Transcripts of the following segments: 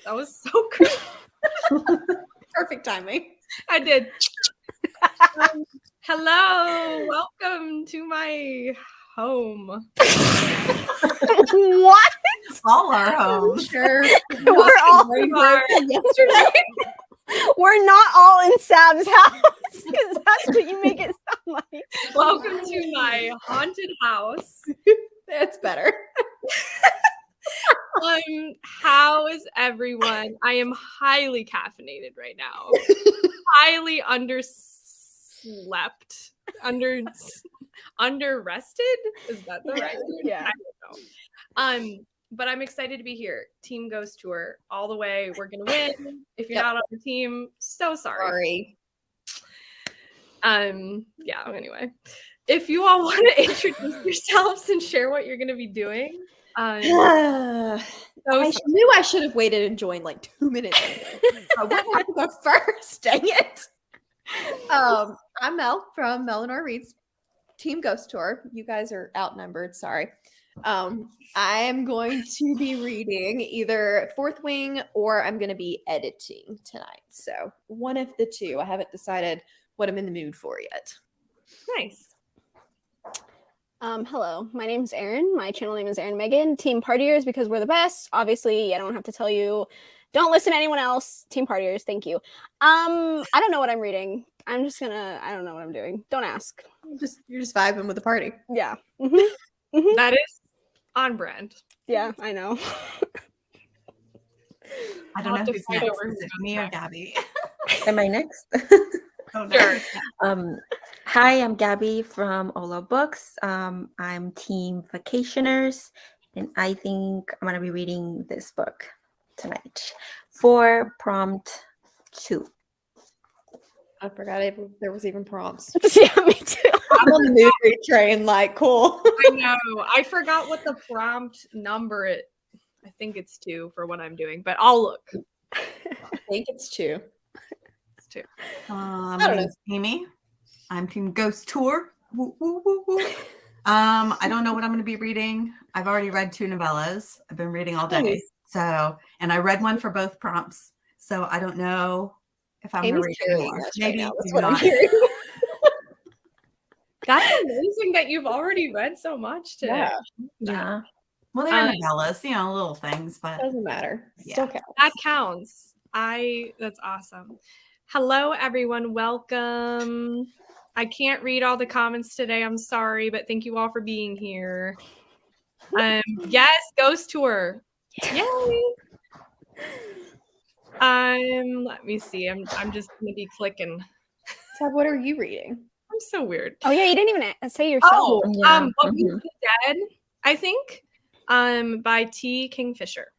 That was so great. Perfect timing. I did. Hello, welcome to my home. What? All our homes. Sure. We're all yesterday. We're not all in Sam's house because that's what you make it sound like. Welcome to my haunted house. That's better. How is everyone? I am highly caffeinated right now. Highly underslept. Under-rested? Is that the right word? Yeah. I don't know. But I'm excited to be here. Team Ghost Tour all the way. We're gonna win. If you're not on the team, so sorry. Yeah, anyway. If you all want to introduce yourselves and share what you're gonna be doing. I knew I should have waited and joined like 2 minutes ago. I wouldn't have to go first. Dang it. I'm Mel from Mel and Our Reads Team Ghost Tour. You guys are outnumbered. Sorry. I am going to be reading either Fourth Wing or I'm going to be editing tonight. So one of the two. I haven't decided what I'm in the mood for yet. Nice. Hello, my name's Erin. My channel name is Erin Megan. Team Partiers because we're the best. Obviously, I don't have to tell you. Don't listen to anyone else. Team Partiers, thank you. I don't know what I'm reading. I don't know what I'm doing. Don't ask. You're just vibing with the party. Yeah. That is on brand. Yeah, I know. I don't know who's next. Is it me or Gabby? Am I next? Oh, no. Sure. Hi, I'm Gabby from Ola Books. I'm Team Vacationers, and I think I'm going to be reading this book tonight for prompt 2. I forgot there was even prompts. Yeah, me too. I'm on the mood read train, like, cool. I know. I forgot what the prompt number is. I think it's 2 for what I'm doing, but I'll look. I think it's 2. It's 2. My name's Amy. I'm Team Ghost Tour. Woo, woo, woo, woo. I don't know what I'm going to be reading. I've already read 2 novellas. I've been reading all day. And I read one for both prompts. So I don't know if I'm going to read anymore. Maybe that's what I'm hearing. That's amazing that you've already read so much today. Yeah. Well, they're novellas, little things, but doesn't matter. Yeah. Still counts. That counts. That's awesome. Hello, everyone. Welcome. I can't read all the comments today. I'm sorry, but thank you all for being here. Yes, Ghost Tour. Yay. Let me see. I'm just gonna be clicking. So what are you reading? I'm so weird. Oh yeah, you didn't even say yourself. Oh, Yeah. What Beats the Dead, I think. By T. Kingfisher.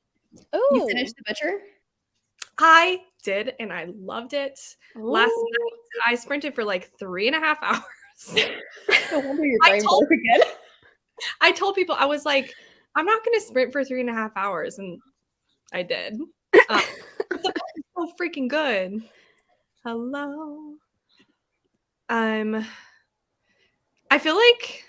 Oh, You finished The Butcher? I did, and I loved it. Last Ooh. night, I sprinted for like 3.5 hours. No wonder your brain broke again. I told people, I was like, I'm not going to sprint for 3.5 hours, and I did. The book is so freaking good. Hello. I feel like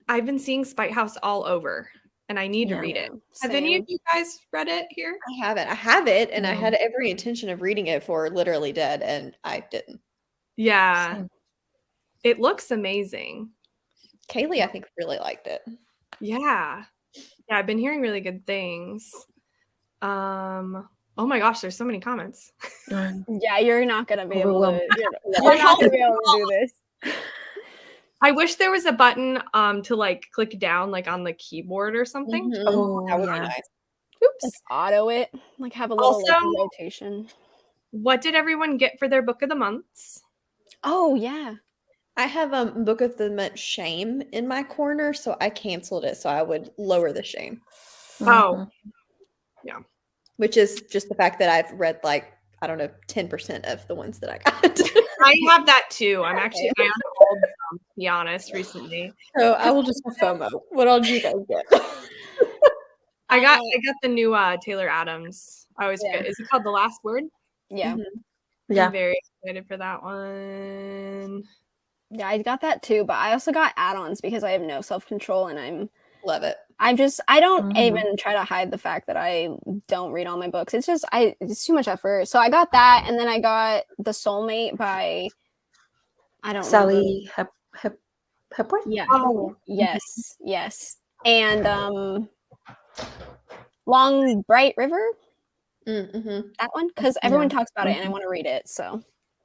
I've been seeing Spite House all over, and I need to read it. Have any of you guys read it here? I haven't. I have it, and I had every intention of reading it for Literally Dead, and I didn't. Yeah. Same. It looks amazing. Kaylee, I think, really liked it. Yeah. Yeah, I've been hearing really good things. Oh my gosh, there's so many comments. yeah, you're not gonna be able to. You're You're not gonna be able to do this. I wish there was a button to like click down like on the keyboard or something. Mhm. Oh, That would be yeah. nice. Oops. Like auto it, like have a little like, Also- rotation. What did everyone get for their book of the months? Oh yeah. I have a Book of the Month shame in my corner, so I canceled it so I would lower the shame, Oh, which is just the fact that I've read like, I don't know, 10% of the ones that I got. I have that too. I unfolded some, to be honest, recently. So I will just have FOMO. What all did you guys get? I got the new Taylor Adams. I always forget. Is it called The Last Word? Yeah. Yeah. I'm very excited for that one. Yeah, I got that too, but I also got add-ons because I have no self-control and I'm Love it. I don't Mhm. even try to hide the fact that I don't read all my books. It's just it's too much effort. So I got that, and then I got The Soulmate by I don't remember. Sally Hepworth? Yeah. Oh, Yes. And Long Bright River, Mm-hmm. that one, because everyone Yeah. talks about it and I want to read it. So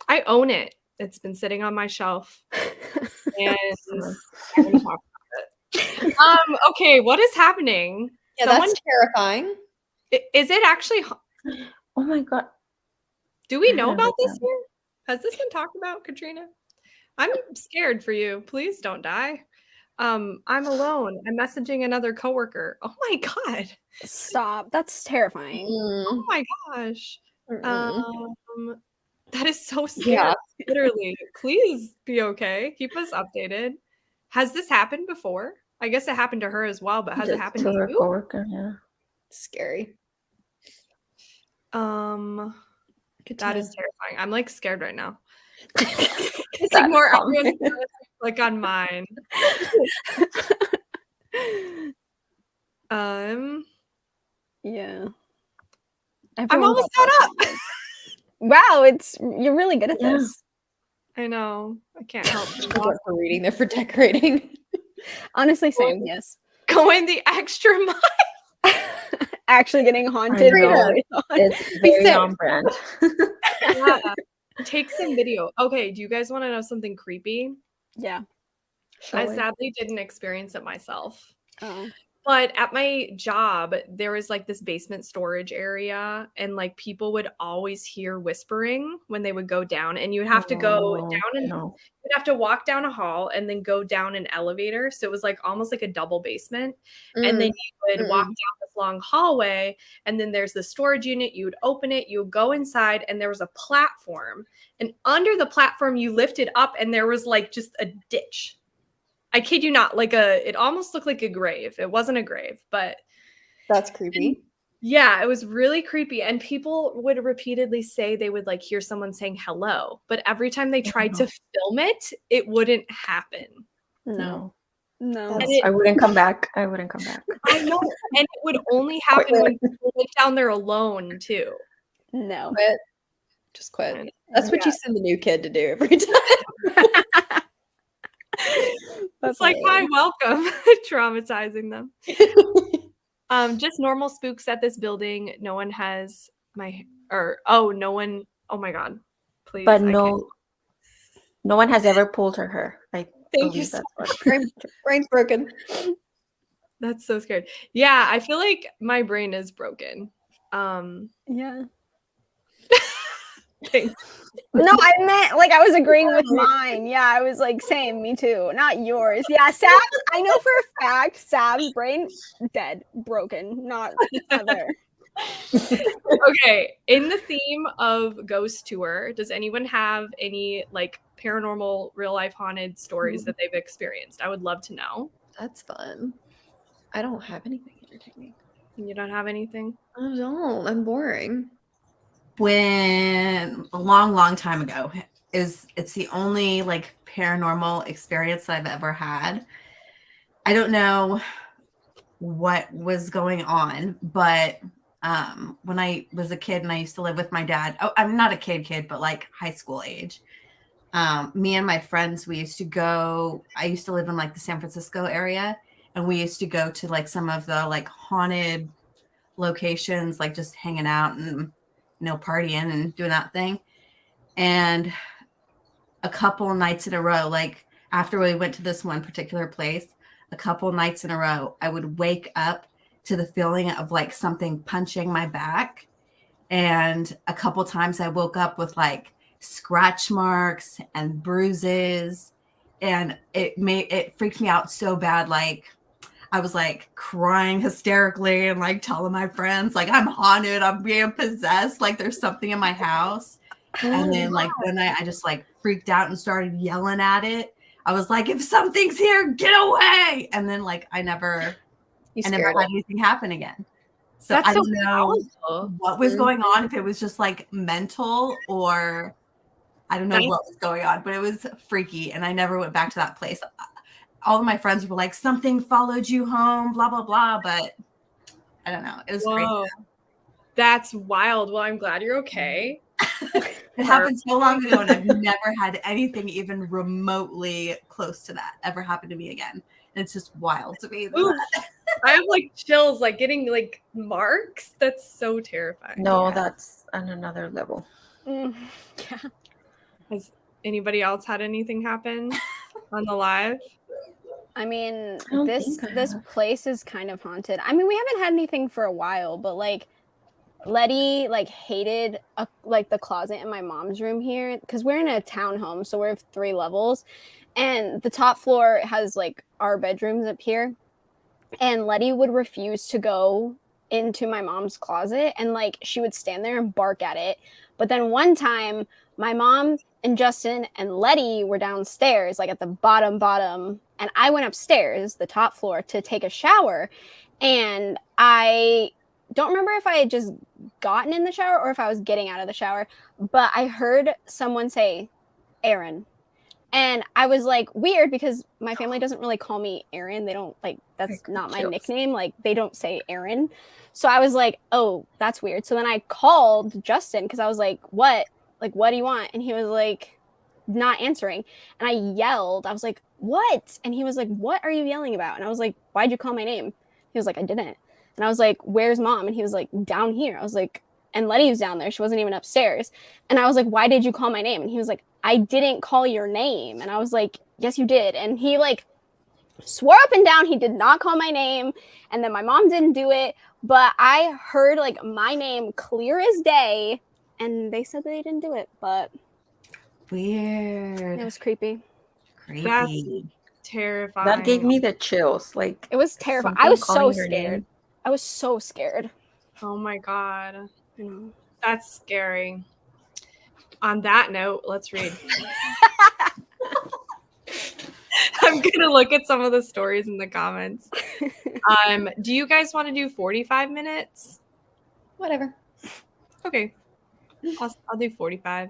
I own it. It's been sitting on my shelf, and Sure. I want to talk about it. Okay, what is happening? Yeah, Someone, that's terrifying. is it actually? Oh my god. Do we I know haven't about read this that. here? Has this been talked about, Katrina? I'm scared for you. Please don't die. I'm alone. I'm messaging another coworker. Oh my god. stop. That's terrifying. Oh my gosh. That is so scary. Yeah. Literally. Please be okay. Keep us updated. Has this happened before? I guess it happened to her as well, but has it happened To to her you? coworker, yeah. Scary. That is terrifying. I'm like scared right now. That's Ignore calm. everyone's like on mine. Yeah. I'm almost caught up. Wow, you're really good at Yeah. this. I know. I can't help They're not for reading, they're for decorating. Honestly, same. Yes. going the extra mile. Actually getting I haunted. know. by It's Be very safe. on brand. Yeah. Take some video. Okay, do you guys want to know something creepy? Yeah. I Shall we? sadly didn't experience it myself. Oh. But at my job, there was like this basement storage area, and like people would always hear whispering when they would go down, and you would have to go Oh, down and no. you'd have to walk down a hall and then go down an elevator. So it was like almost like a double basement. And then you would walk down this long hallway, and then there's the storage unit. You would open it, you would go inside, and there was a platform. And under the platform, you lifted up, and there was like just a ditch. I kid you not, it almost looked like a grave. It wasn't a grave, but That's creepy. yeah, it was really creepy. And people would repeatedly say they would like hear someone saying hello, but every time they tried to film it, it wouldn't happen. No. I wouldn't come back. I wouldn't come back. I know. And it would only happen when people went down there alone too. No. Quit. Just quit. That's what you send the new kid to do every time. It's like, hi, welcome. Traumatizing them. Just normal spooks at this building. No one has no one. Oh my god. Please. But no one has ever pulled her hair. I Thank you believe so that's what. Brain's broken. That's so scary. Yeah, I feel like my brain is broken. Yeah. Thanks. No, I meant like I was agreeing with mine. Yeah, I was like, same, me too. Not yours. Yeah, Sab, I know for a fact Sab's brain dead, broken, not other. Okay, in the theme of Ghost Tour, does anyone have any like paranormal real life haunted stories that they've experienced? I would love to know. That's fun. I don't have anything entertaining. You don't have anything? I don't. I'm boring. When a long time ago, it's the only like paranormal experience I've ever had. I don't know what was going on, but when I was a kid and I used to live with my dad, I'm not a kid, but like high school age. Me and my friends, I used to live in like the San Francisco area, and we used to go to like some of the like haunted locations, like just hanging out and partying and doing that thing. And a couple nights in a row, like after we went to this one particular place, a couple nights in a row, I would wake up to the feeling of like something punching my back. And a couple times I woke up with like scratch marks and bruises, and it freaked me out so bad. Like I was like crying hysterically and like telling my friends like I'm haunted, I'm being possessed, like there's something in my house. And then like one night I just like freaked out and started yelling at it. I was like, if something's here, get away. And then like I never had anything happen again. So I don't know what was going on, if it was just like mental or I don't know what was going on, but it was freaky. And I never went back to that place. all of my friends were like, something followed you home, blah, blah, blah. But I don't know. It was crazy. That's wild. Well, I'm glad you're okay. It happened so long ago, and I've never had anything even remotely close to that ever happen to me again. And it's just wild to me. I have like chills, like getting like marks. That's so terrifying. No, that's on another level. Yeah. Has anybody else had anything happen on the live? I mean, I don't this think I this have. place is kind of haunted. I mean, we haven't had anything for a while, but like Letty like hated like the closet in my mom's room here because we're in a townhome, so we have 3 levels, and the top floor has like our bedrooms up here, and Letty would refuse to go into my mom's closet, and like she would stand there and bark at it. But then one time, my mom and Justin and Letty were downstairs, like at the bottom, and I went upstairs, the top floor, to take a shower, and I don't remember if I had just gotten in the shower or if I was getting out of the shower, but I heard someone say, Aaron. And I was like, weird, because my family doesn't really call me Aaron. They don't like, that's not my nickname. Like, they don't say Aaron. So I was like, oh, that's weird. So then I called Justin because I was like, what? Like, what do you want? And he was like, not answering. And I yelled. I was like, what? And he was like, what are you yelling about? And I was like, why'd you call my name? He was like, I didn't. And I was like, where's mom? And he was like, down here. I was like, and Letty was down there. She wasn't even upstairs. And I was like, why did you call my name? And he was like, I didn't call your name. And I was like, yes, you did. And he like swore up and down he did not call my name. And then my mom didn't do it. But I heard like my name clear as day. And they said they didn't do it. But Weird. it was creepy. Creepy. That's terrifying. That gave me the chills. Like, it was terrifying. I was so scared. I was so scared. Oh my God. You know. That's scary. On that note, let's read. I'm gonna look at some of the stories in the comments. Do you guys want to do 45 minutes? Whatever. Okay. I'll do 45.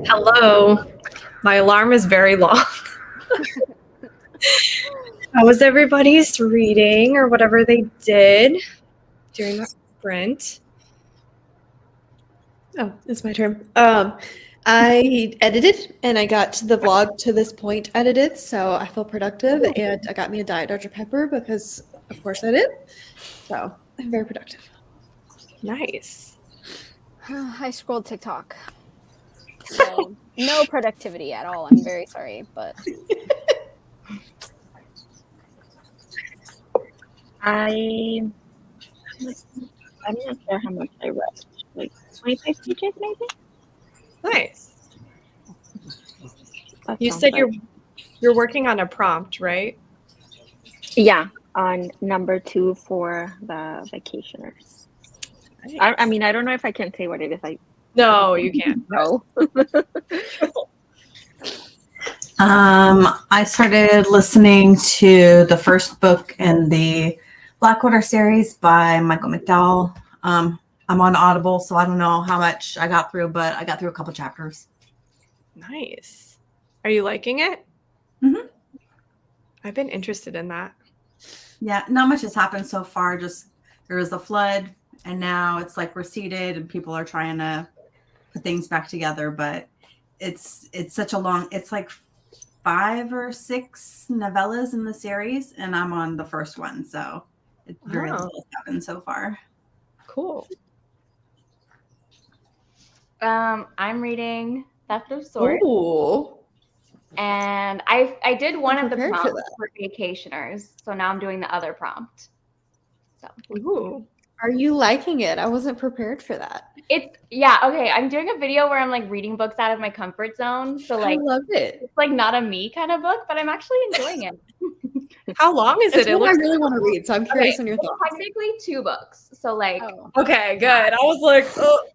Hello. My alarm is very long. How was everybody's reading or whatever they did during that sprint? Oh, it's my turn. I edited and I got the vlog to this point edited, so I feel productive. And I got me a Diet Dr. Pepper because, of course, I did. So I'm very productive. Nice. I scrolled TikTok. So no productivity at all. I'm very sorry, but I'm not sure how much I read. Like 25 pages, maybe. Nice. That You sounds said right. you're working on a prompt, right? Yeah, on number 2 for the vacationers. I mean, I don't know if I can say what it is. No, you can't. No. I started listening to the first book in the Blackwater series by Michael McDowell. I'm on Audible, so I don't know how much I got through, but I got through a couple chapters. Nice. Are you liking it? Mm-hmm. I've been interested in that. Yeah, not much has happened so far. Just there was a flood, and now it's like receded, and people are trying to put things back together. But it's such a long. It's like 5 or 6 novellas in the series, and I'm on the first one, so it's very little has happened so far. Cool. I'm reading Theft of Swords. Ooh. And I did one of the prepared for prompts that. for vacationers, so now I'm doing the other prompt. So Ooh. Are you liking it? I wasn't prepared for that. okay. I'm doing a video where I'm like reading books out of my comfort zone. So like I love it. it's like not a me kind of book, but I'm actually enjoying it. How long is It's it? It one I looks really want to read, so I'm curious Okay, on your it's thoughts. technically 2 books. So like okay, good. I was like, oh.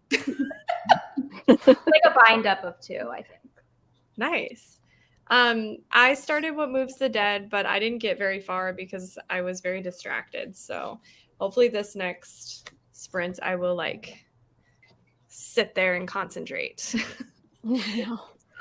like a bind up of 2, I think. Nice. I started What Moves the Dead, but I didn't get very far because I was very distracted. So hopefully this next sprint I will like sit there and concentrate.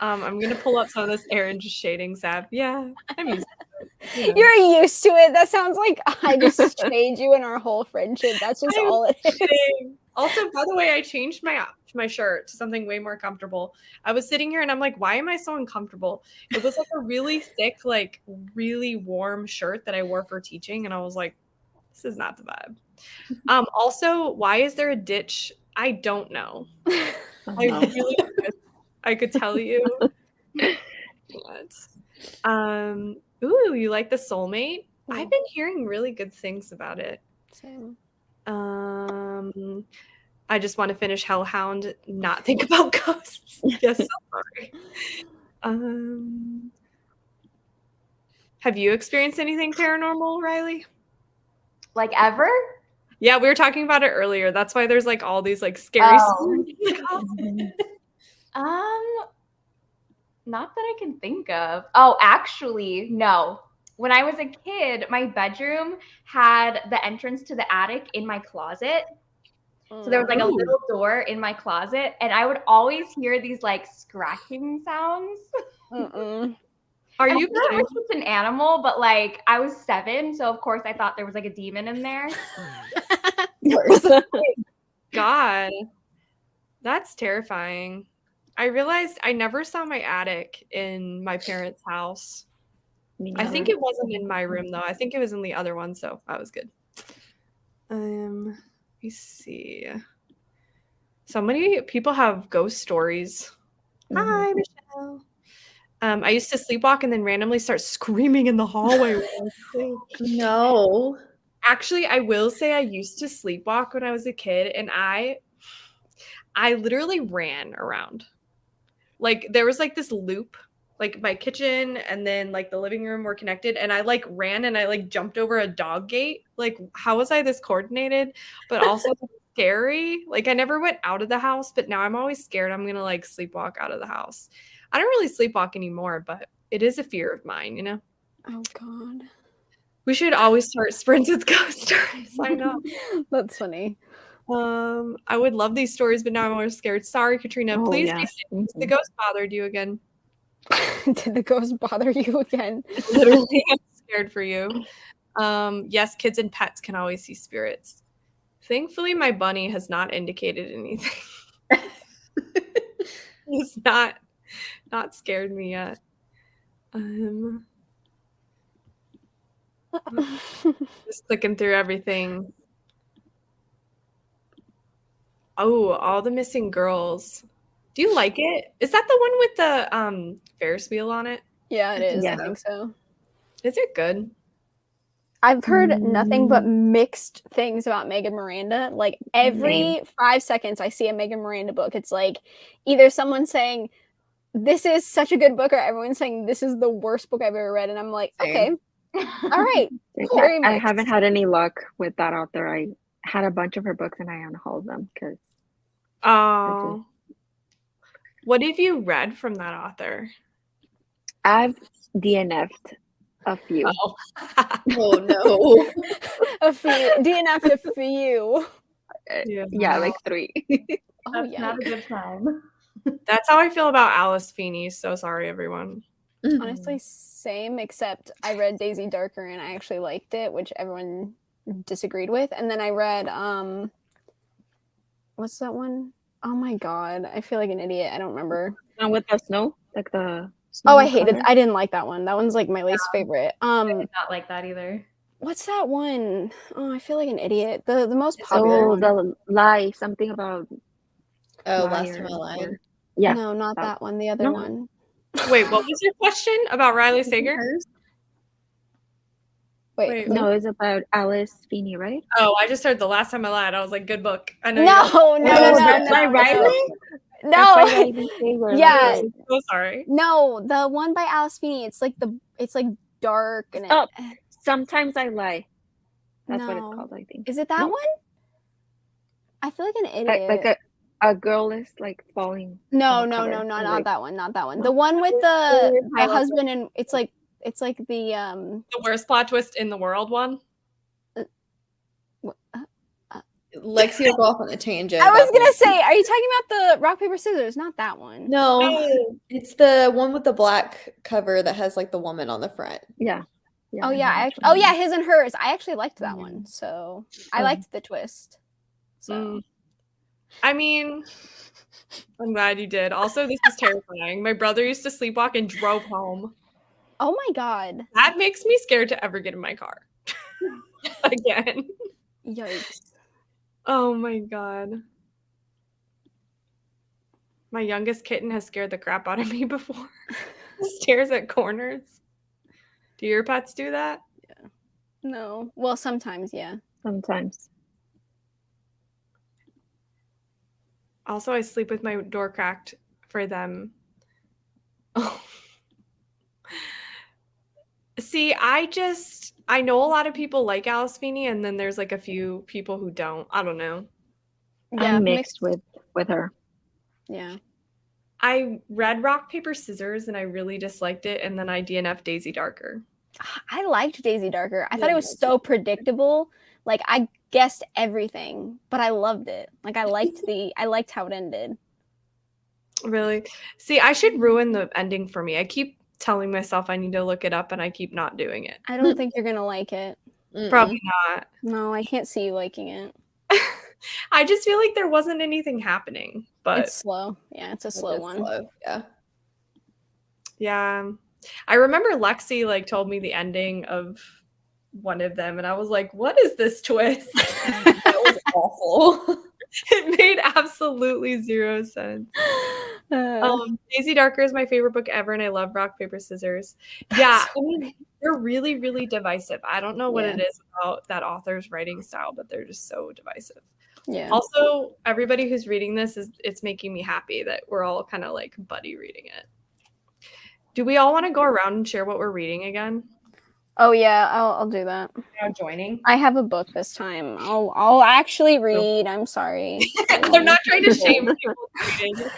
I'm gonna pull up some of this Aaron just shading app. Yeah, I'm used to it. You know. You're used to it. That sounds like I just shade you in our whole friendship. That's just all it is. Also, by the way, I changed my shirt to something way more comfortable. I was sitting here and I'm like, why am I so uncomfortable? It was like a really thick, like really warm shirt that I wore for teaching, and I was like, this is not the vibe. Also, why is there a ditch? I don't know. I could tell you. What? Ooh, you like The Soulmate? I've been hearing really good things about it. Same. I just want to finish Hellhound, not think about ghosts. Yes, so sorry. Have you experienced anything paranormal, Riley? Like ever? Yeah, we were talking about it earlier. That's why there's like all these like scary stories. Not that I can think of. Oh, actually, no. When I was a kid, my bedroom had the entrance to the attic in my closet. So there was like a little door in my closet, and I would always hear these like scratching sounds. Are you kidding? It was just an animal, but like I was 7, so of course I thought there was like a demon in there. God, that's terrifying. I realized I never saw my attic in my parents' house. I think it wasn't in my room though. I think it was in the other one, so that was good. Let me see. So many people have ghost stories. Hi, Michelle. I used to sleepwalk and then randomly start screaming in the hallway. No. Actually, I will say I used to sleepwalk when I was a kid, and I literally ran around. Like there was like this loop, like my kitchen and then like the living room were connected, and I like ran and I like jumped over a dog gate. Like how was I this coordinated, but also scary? Like I never went out of the house, but now I'm always scared I'm gonna like sleepwalk out of the house. I don't really sleepwalk anymore, but it is a fear of mine, you know? Oh God. We should always start sprints with ghost stories. I know. That's funny. I would love these stories, but now I'm more scared. Sorry, Katrina. Oh, Please yeah. be safe. The ghost bothered you again. Did the ghost bother you again? Literally, I'm scared for you. Yes, kids and pets can always see spirits. Thankfully, my bunny has not indicated anything. He's not scared me yet. Just clicking through everything. Oh, all the missing girls. Do you like it? Is that the one with the Ferris wheel on it? Yeah, it is. Yeah. I think so. Is it good? I've heard nothing but mixed things about Megan Miranda. Like every 5 seconds I see a Megan Miranda book, it's like either someone saying this is such a good book or everyone's saying this is the worst book I've ever read. And I'm like, Same. okay, all right. Very I mixed. haven't had any luck with that author. I had a bunch of her books and I unhauled them because Oh. What have you read from that author? I've DNF'd a few. Oh. Oh no. A few. DNF'd a few. Yeah, like 3. Oh, That's yeah. not a good time. That's how I feel about Alice Feeney. So sorry, everyone. Honestly, same, except I read Daisy Darker and I actually liked it, which everyone disagreed with. And then I read what's that one? Oh my god, I feel like an idiot. I don't remember. And with the snow, like the Oh, snow I hated. cover. I didn't like that one. That one's like my least favorite. I did not like that either. What's that one? Oh, I feel like an idiot. The most popular Oh, one. the lie, something about Oh, liar last time I lied. or- Yeah. No, not that- that one. The other No. one. Wait, what was your question about Riley Sager? Wait. No, it's about Alice Feeney, right? Oh, I just heard the last time I lied. I was like, good book. I know. No, no, no, no, that's by no, Riley? no. That's by Riley Sager, Yeah. right? So sorry. No, the one by Alice Feeney. It's like dark and Oh, Sometimes I Lie. That's what it's No. called, I think. Is it that No. one? I feel like an idiot. Like a girl is like falling. No, on the no, cover, no, and, not like- that one. Not that one. No. The one with Favorite the pilot. husband and it's like the The worst plot twist in the world one. Lexi will go off on a tangent. I was about gonna this. say, are you talking about the rock paper scissors? Not that one. No, No. it's the one with the black cover that has like the woman on the front. Yeah. Oh I yeah, know which one. his and hers. I actually liked that one, so I liked the twist. So I mean, I'm glad you did. Also, this is terrifying. My brother used to sleepwalk and drove home. oh my god, That makes me scared to ever get in my car again. yikes! Oh my god. My youngest kitten has scared the crap out of me before. Stares at corners. Do your pets do that? No, well sometimes, yeah. Sometimes. Also, I sleep with my door cracked for them. Oh. See, I know a lot of people like Alice Feeney, and then there's like a few people who don't. I don't know. Yeah, I'm mixed with her. Yeah. I read Rock, Paper, Scissors, and I really disliked it, and then I DNF'd Daisy Darker. I liked Daisy Darker. I thought it was so predictable. Like I guessed everything, but I loved it. Like I liked how it ended. Really? See, I should ruin the ending for me. I keep telling myself I need to look it up, and I keep not doing it. I don't think you're gonna like it. Probably not. No, I can't see you liking it. I just feel like there wasn't anything happening, but It's slow. Yeah, it's a slow one. Slow. Yeah. yeah. I remember Lexi like told me the ending of one of them, and I was like, what is this twist? That was awful. It made absolutely zero sense. Daisy Darker is my favorite book ever, and I love Rock, Paper, Scissors. Yeah, I mean, they're really, really divisive. I don't know what it is about that author's writing style, but they're just so divisive. Yeah. Also, everybody who's reading this it's making me happy that we're all kind of like buddy reading it. Do we all want to go around and share what we're reading again? Oh yeah, I'll do that. Now joining. I have a book this time. I'll actually read. I'm sorry. I'm not trying to shame people reading.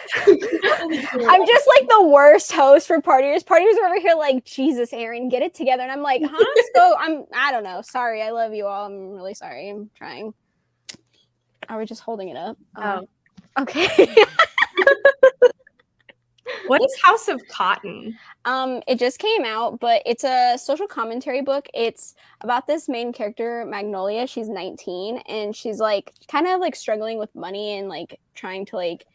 I'm just like the worst host for partiers. Partiers are over here like, Jesus, Aaron, get it together. And I'm like, huh? So I don't know. Sorry, I love you all. I'm really sorry. I'm trying. Are we just holding it up? Oh. Okay. What is House of Cotton? It just came out, but it's a social commentary book. It's about this main character, Magnolia. She's 19 and she's like kind of like struggling with money and like trying to like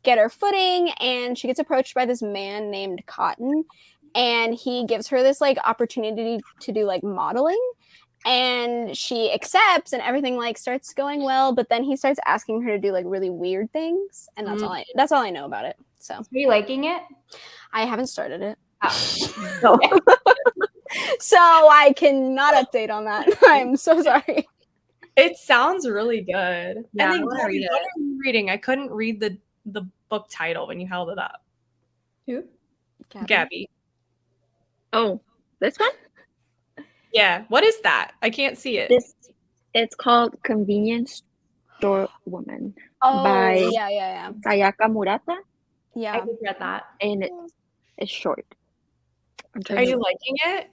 get her footing, and she gets approached by this man named Cotton, and he gives her this like opportunity to do like modeling, and she accepts and everything like starts going well, but then he starts asking her to do like really weird things, and that's all I know about it. So Are you liking it? I haven't started it. Oh. So I cannot update on that. I'm so sorry. It sounds really good. Yeah, and I then wanna Gabby, read what it. are you reading? I couldn't read the book title when you held it up. Who? Gabby. Oh, this one? Yeah. What is that? I can't see it. It's called Convenience Store Woman Oh, by yeah. Sayaka Murata, I Yeah. just read that. and it's short. Are you liking it?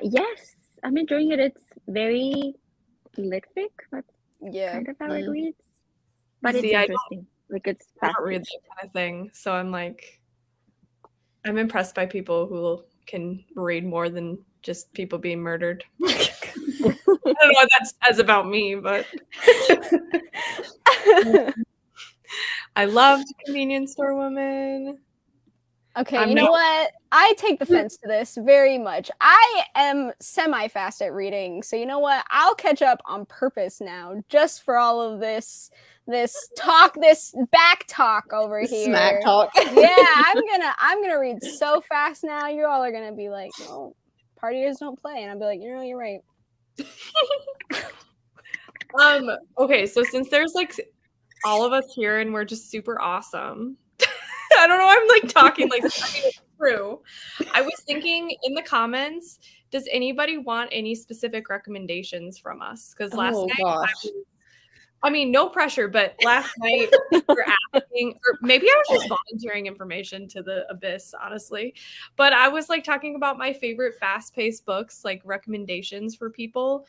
Yes, I'm enjoying it. It's very litfic. That's Yeah. kind of how it reads, but See, it's I interesting. Like it's I fast. don't read that kind of thing. So I'm impressed by people who can read more than just people being murdered. I don't know what that says about me, but I loved Convenience Store Woman. Okay, I'm you know not- what? I take the fence to this very much. I am semi-fast at reading, so you know what? I'll catch up on purpose now, just for all of this talk, this back talk over here. Smack talk. Yeah, I'm gonna read so fast now. You all are gonna be like, "Oh, partiers don't play," and I'll be like, "You know, you're right." Okay, so since there's like all of us here and we're just super awesome. I don't know, I'm like talking like it's true. I was thinking in the comments, does anybody want any specific recommendations from us? Because last night I mean, no pressure, but last night we were asking, or maybe I was just volunteering information to the abyss, honestly. But I was like talking about my favorite fast-paced books, like recommendations for people.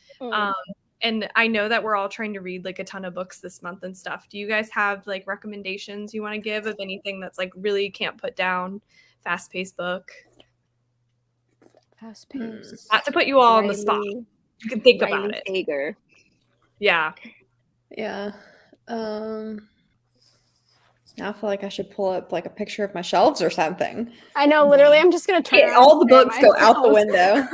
And I know that we're all trying to read like a ton of books this month and stuff. Do you guys have like recommendations you want to give of anything that's like really can't put down, fast-paced book? Fast-paced. Not to put you all on the spot. You can think about it. Sager. Yeah. Yeah. Now I feel like I should pull up like a picture of my shelves or something. I know, literally, I'm just gonna turn around All the and stare at books go out the myself. window.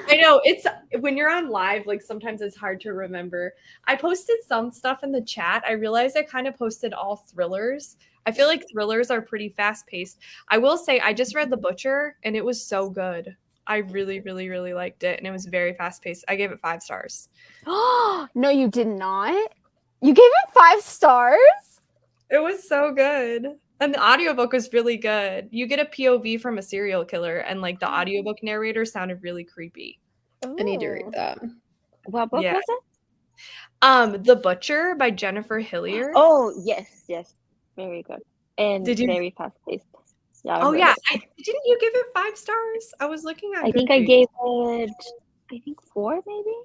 I know, it's when you're on live, like sometimes it's hard to remember. I posted some stuff in the chat. I realized I kind of posted all thrillers. I feel like thrillers are pretty fast paced. I will say I just read The Butcher and it was so good. I really, really, really liked it, and it was very fast paced. I gave it 5 stars. No, you did not. You gave it 5 stars? It was so good. And the audiobook was really good. You get a POV from a serial killer, and like the audiobook narrator sounded really creepy. I need to read that. What book was it? The Butcher by Jennifer Hillier. Oh, yes. Very good. And Did you- very fast paced. Yeah. Oh yeah. Didn't you give it 5 stars? I was looking at I think I gave it 4 maybe.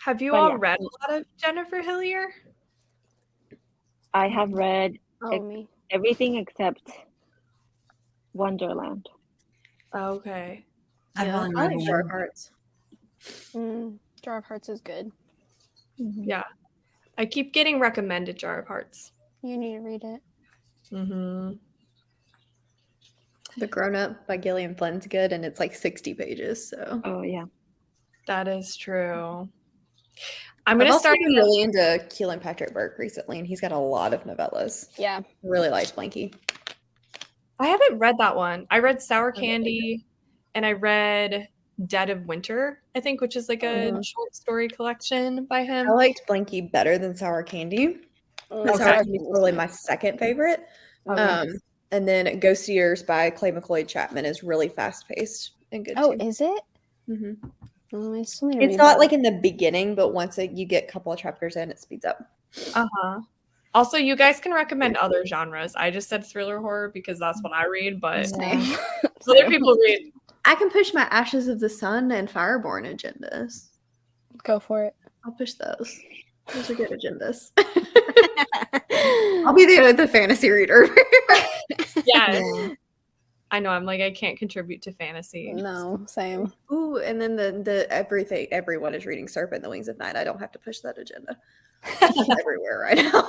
Have you But all yeah. read a lot of Jennifer Hillier? I have read Me. everything except Wonderland. Okay. I've only I read like Jar of one. Hearts. Jar of Hearts is good. Yeah. I keep getting recommended Jar of Hearts. You need to read it. Mm-hmm. The Grown Up by Gillian Flynn's good, and it's like 60 pages. So Oh yeah. That is true. I'm I've gonna also start been really into Keelan Patrick Burke recently, and he's got a lot of novellas. Yeah. I really like Blanky. I haven't read that one. I read Sour Candy and I read Dead of Winter, I think, which is like a short story collection by him. I liked Blanky better than Sour Candy. But Okay. Sour Candy is probably my second favorite. And then Ghost Eaters by Clay McLeod Chapman is really fast paced and good Oh, too. is it? Oh, I still need to It's read not that. like in the beginning, but once you get a couple of chapters in, it speeds up. Uh-huh. Also, you guys can recommend other genres. I just said thriller horror because that's what I read, but Same. other people read. I can push my Ashes of the Sun and Fireborn agendas. Go for it. I'll push those. Those are good agendas. I'll be the fantasy reader. Yes. I know. I'm like, I can't contribute to fantasy. No, same. Ooh, and then the everyone is reading Serpent, the Wings of Night. I don't have to push that agenda. Everywhere right now.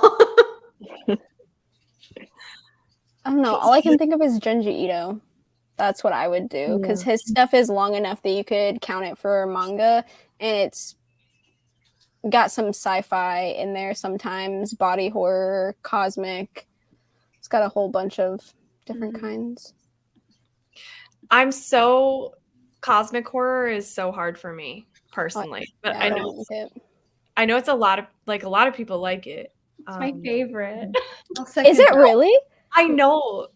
I don't know. All I can think of is Junji Ito. That's what I would do because his stuff is long enough that you could count it for manga, and it's got some sci-fi in there sometimes, body horror, cosmic. It's got a whole bunch of different kinds. Cosmic horror is so hard for me personally, but Yeah, I know it's a lot of people like it. It's my favorite. Is it really? I know.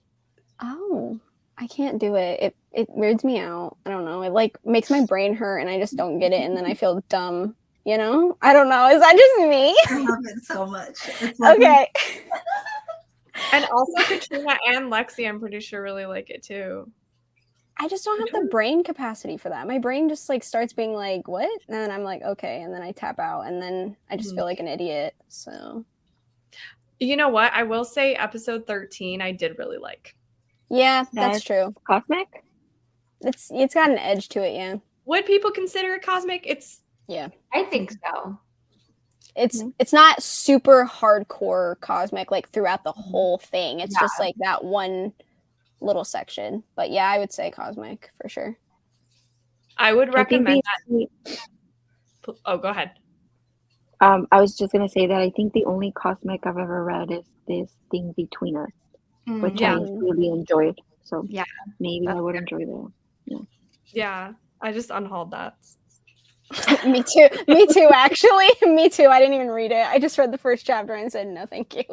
Oh, I can't do it. It weirds me out. I don't know. It like makes my brain hurt and I just don't get it and then I feel dumb, you know? I don't know. Is that just me? I love it so much. It's like, Okay. And also Katrina and Lexi, I'm pretty sure really like it too. I just don't have the brain capacity for that. My brain just like starts being like, what? And then I'm like, okay. And then I tap out and then I just feel like an idiot. So you know what? I will say episode 13 I did really like. Yeah, that's true. Cosmic? It's got an edge to it, yeah. Would people consider it cosmic? I think so. It's not super hardcore cosmic like throughout the whole thing. It's just like that one little section. But yeah, I would say cosmic for sure. I would recommend that. Oh, go ahead. I was just gonna say that I think the only cosmic I've ever read is this Thing Between Us, which I really enjoyed. So maybe I would enjoy that. Yeah, I just unhauled that. Me too, actually. Me too. I didn't even read it. I just read the first chapter and said no thank you.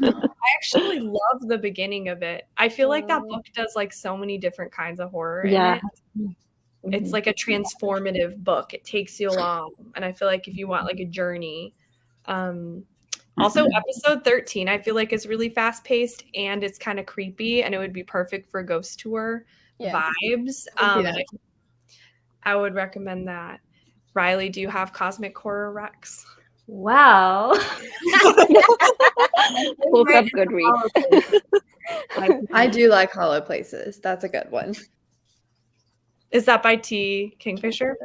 I actually love the beginning of it. I feel like that book does like so many different kinds of horror in it. It's like a transformative book. It takes you along. And I feel like if you want like a journey. Also episode 13, I feel like is really fast paced and it's kind of creepy and it would be perfect for ghost tour vibes. I would recommend that. Riley, do you have cosmic horror recs? Well, Pulls up Goodreads. I do like Hollow Places. That's a good one. Is that by T. Kingfisher?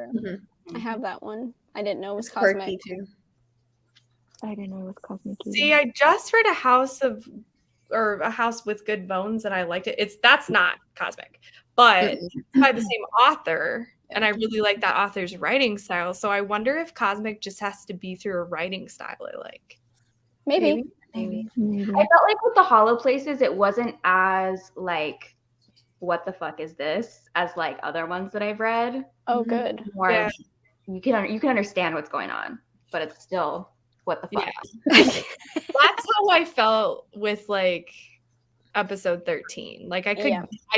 I have that one. I didn't know it was cosmic. Quirky too. I didn't know it was cosmic either. See, I just read a house with good bones and I liked it. That's not cosmic, but it's by the same author. And I really like that author's writing style. So I wonder if cosmic just has to be through a writing style I like. Maybe. I felt like with the Hollow Places, it wasn't as like, what the fuck is this? As like other ones that I've read. Oh, good. More you can understand what's going on, but it's still what the fuck. That's how I felt with like episode 13. Like I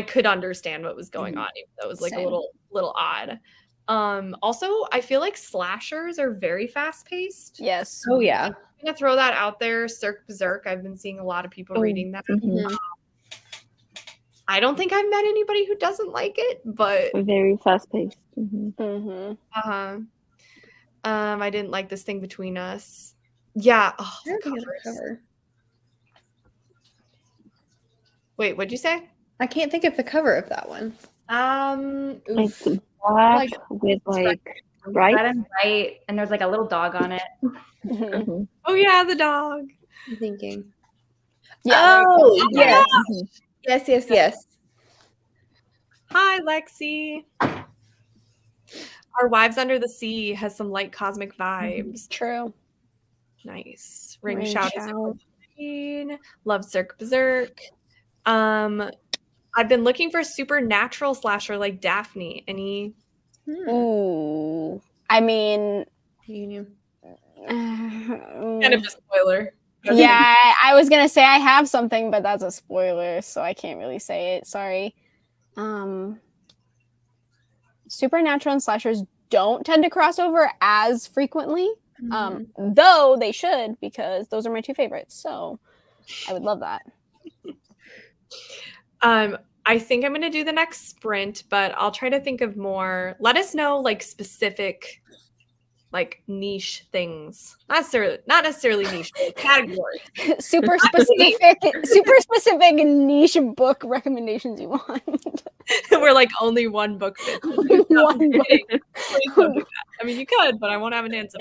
could understand what was going on, even though it was like a little odd. Also, I feel like slashers are very fast paced. Yes. Oh yeah. I'm gonna throw that out there. Berserk. I've been seeing a lot of people reading that. I don't think I've met anybody who doesn't like it, but very fast paced. I didn't like This Thing Between Us. Yeah. Oh, the cover. Wait, what'd you say? I can't think of the cover of that one. It's black with like red and white, and there's like a little dog on it. Oh yeah, the dog. I'm thinking. Yeah. Oh yes. Yes. Hi, Lexi. Our Wives Under the Sea has some light cosmic vibes. True. Nice. Ring Shout. Love Cirque Berserk. I've been looking for a supernatural slasher like Daphne. Any? Ooh. I mean, kind of a spoiler. Yeah, I was gonna say I have something, but that's a spoiler, so I can't really say it. Sorry. Supernatural and slashers don't tend to cross over as frequently, though they should, because those are my two favorites. So I would love that. I think I'm gonna do the next sprint, but I'll try to think of more. Let us know like specific like niche things. Not necessarily niche, but categories. super specific niche book recommendations you want. Where like only one book fits. Only one book. Please don't do that. I mean, you could, but I won't have an answer.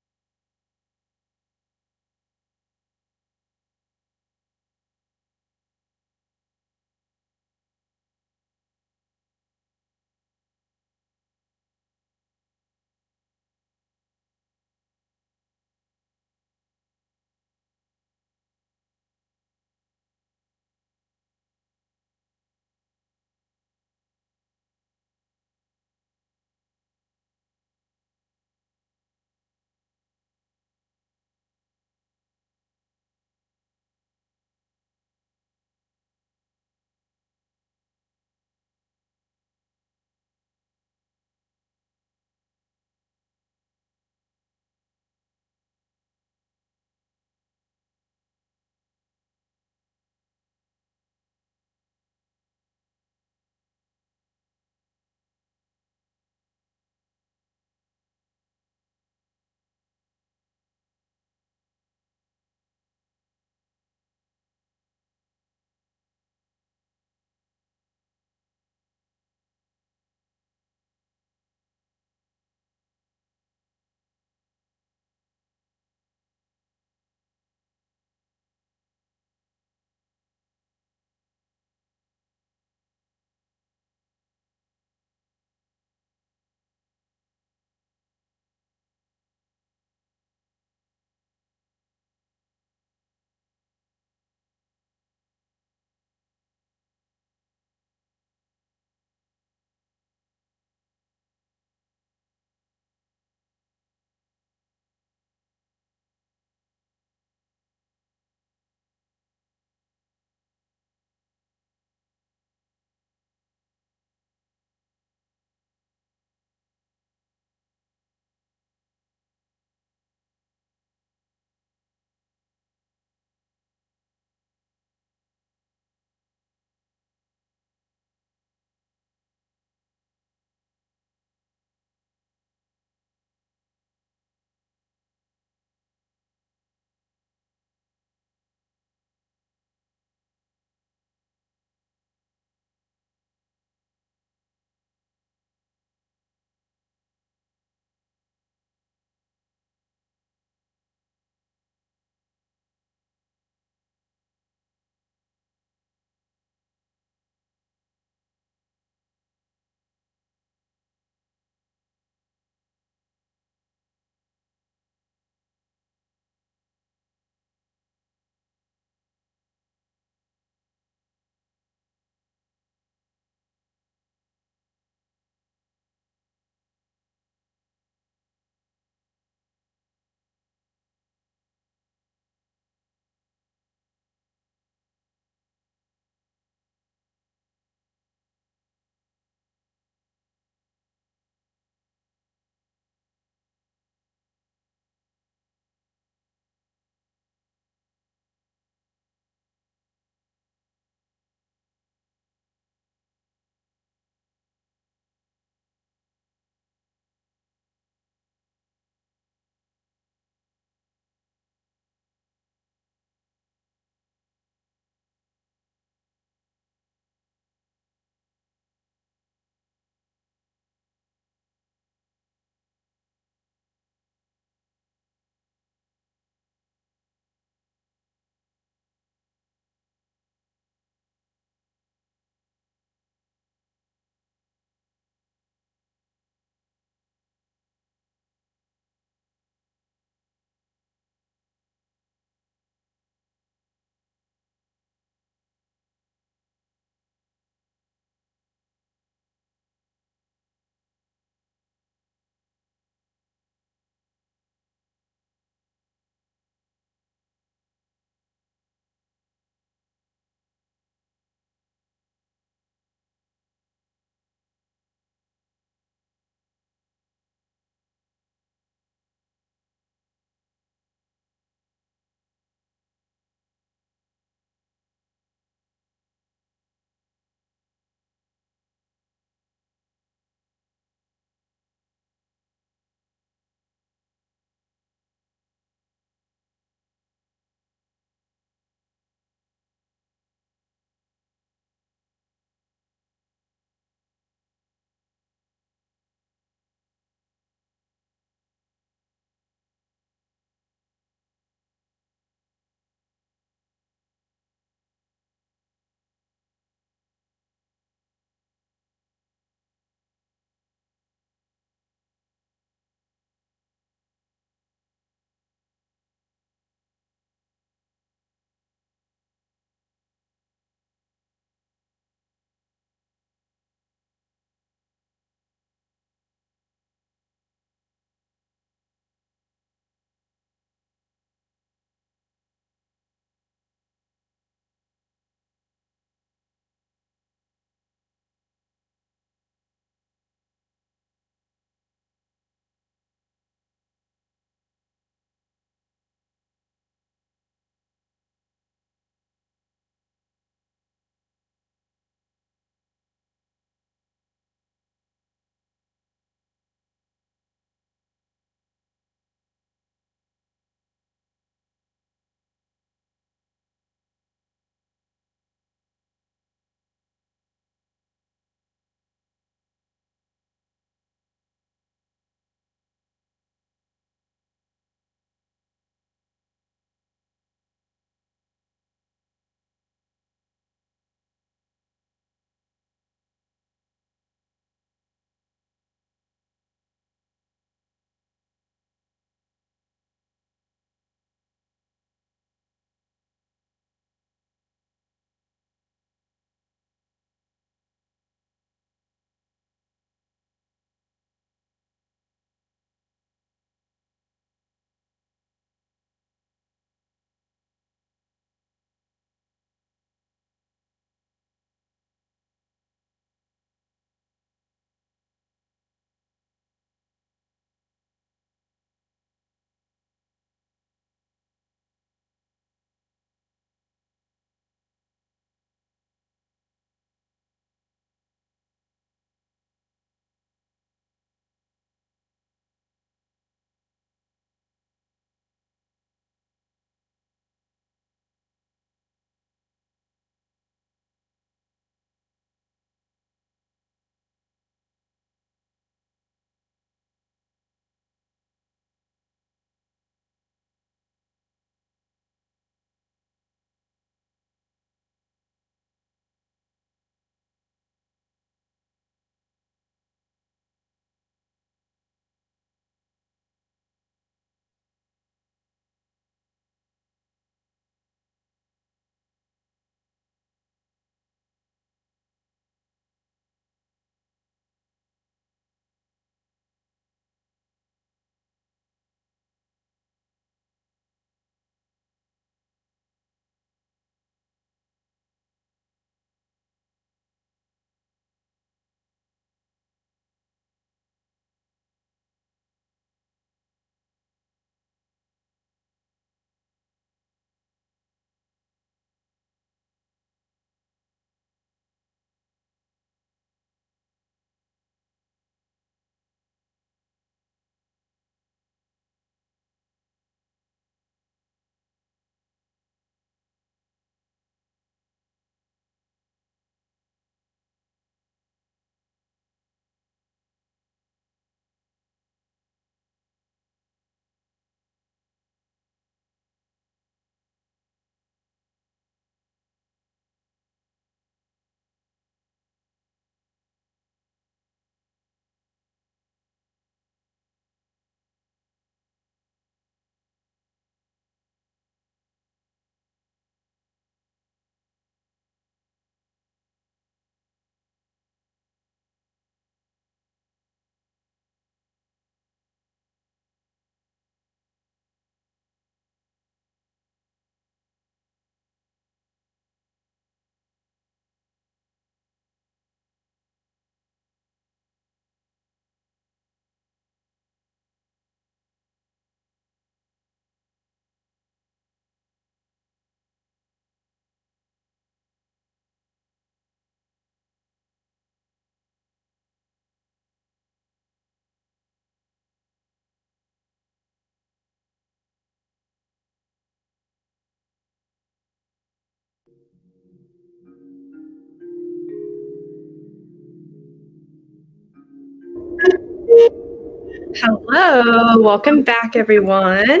Hello, welcome back, everyone.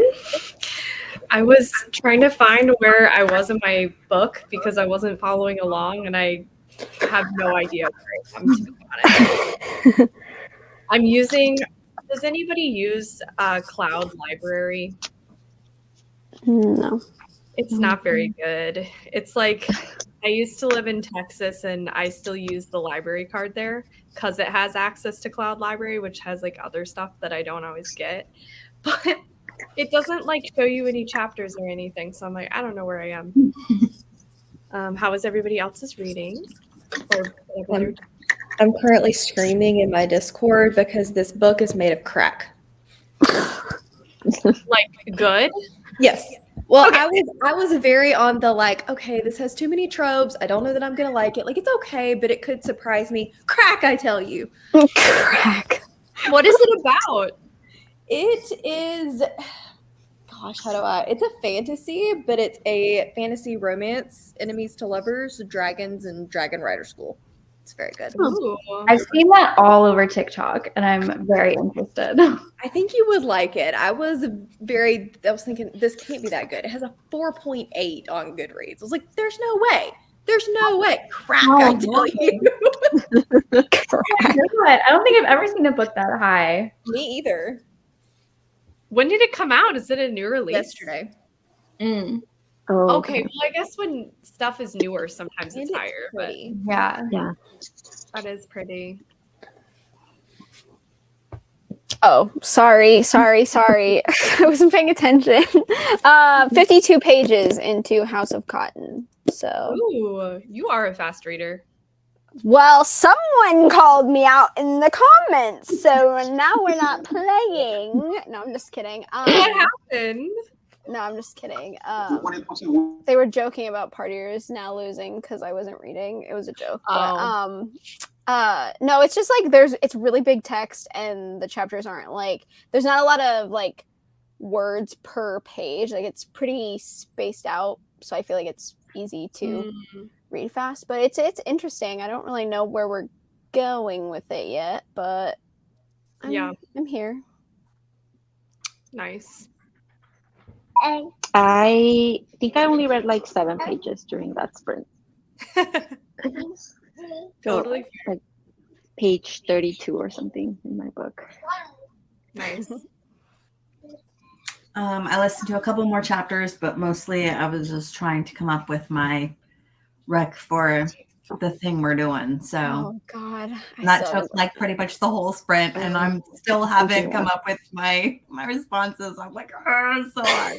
I was trying to find where I was in my book because I wasn't following along, and I have no idea where I am, to be honest. I'm using. Does anybody use Cloud Library? No. It's not very good. It's like I used to live in Texas, and I still use the library card there because it has access to Cloud Library, which has like other stuff that I don't always get. But it doesn't like show you any chapters or anything. So I'm like, I don't know where I am. How is everybody else's reading? I'm currently screaming in my Discord because this book is made of crack. Like good? Yes. Well, okay. I was very on the like, okay, this has too many tropes. I don't know that I'm gonna like it. Like it's okay, but it could surprise me. Crack, I tell you. Crack. What is it about? It is, gosh, it's a fantasy, but it's a fantasy romance, enemies to lovers, dragons, and dragon rider school. It's very good. Ooh. I've seen that all over TikTok, and I'm very interested. I think you would like it. I was thinking, this can't be that good. It has a 4.8 on Goodreads. I was like, there's no way. There's no way. Crack, I tell you. I don't think I've ever seen a book that high. Me either. When did it come out? Is it a new release? Yesterday. Oh, okay. Well, I guess when stuff is newer, sometimes it's higher. Pretty. Yeah. That is pretty. Oh, sorry. I wasn't paying attention. 52 pages into House of Cotton. So. Ooh, you are a fast reader. Well, someone called me out in the comments, so now we're not playing. No, I'm just kidding. What happened? No, I'm just kidding. They were joking about partiers now losing because I wasn't reading. It was a joke. Oh. But, no, it's just like it's really big text, and the chapters aren't like there's not a lot of like words per page. Like it's pretty spaced out, so I feel like it's easy to read fast. But it's interesting. I don't really know where we're going with it yet, but I'm here. Nice. I think I only read like 7 pages during that sprint. Totally. So, like page 32 or something in my book. Nice. I listened to a couple more chapters, but mostly I was just trying to come up with my rec for the thing we're doing. So Oh God, that took like pretty much the whole sprint, and I'm still haven't come up with my responses. I'm like, it's so hard.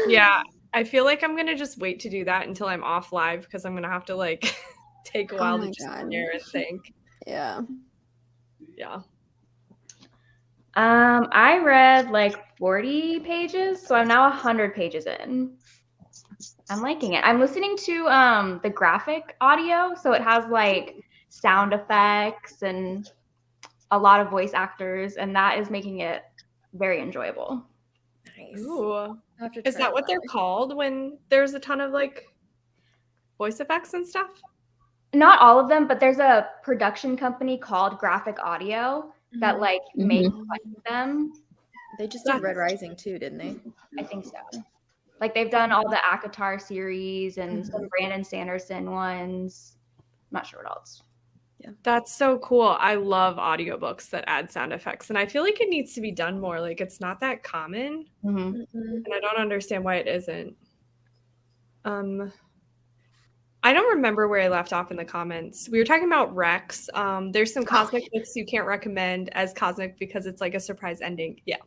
Yeah, I feel like I'm gonna just wait to do that until I'm off live because I'm gonna have to like take a while to just sit there and think. Yeah. I read like 40 pages, so I'm now 100 pages in. I'm liking it. I'm listening to the graphic audio, so it has like sound effects and a lot of voice actors, and that is making it very enjoyable. Nice. Ooh. Is that what they're called when there's a ton of like voice effects and stuff? Not all of them, but there's a production company called Graphic Audio that like makes them. They just did Red Rising too, didn't they? I think so. Like they've done all the Akatar series and some Brandon Sanderson ones. I'm not sure what else. Yeah. That's so cool. I love audiobooks that add sound effects, and I feel like it needs to be done more. Like it's not that common, and I don't understand why it isn't. I don't remember where I left off in the comments. We were talking about Rex. There's some cosmic books you can't recommend as cosmic because it's like a surprise ending. Yeah.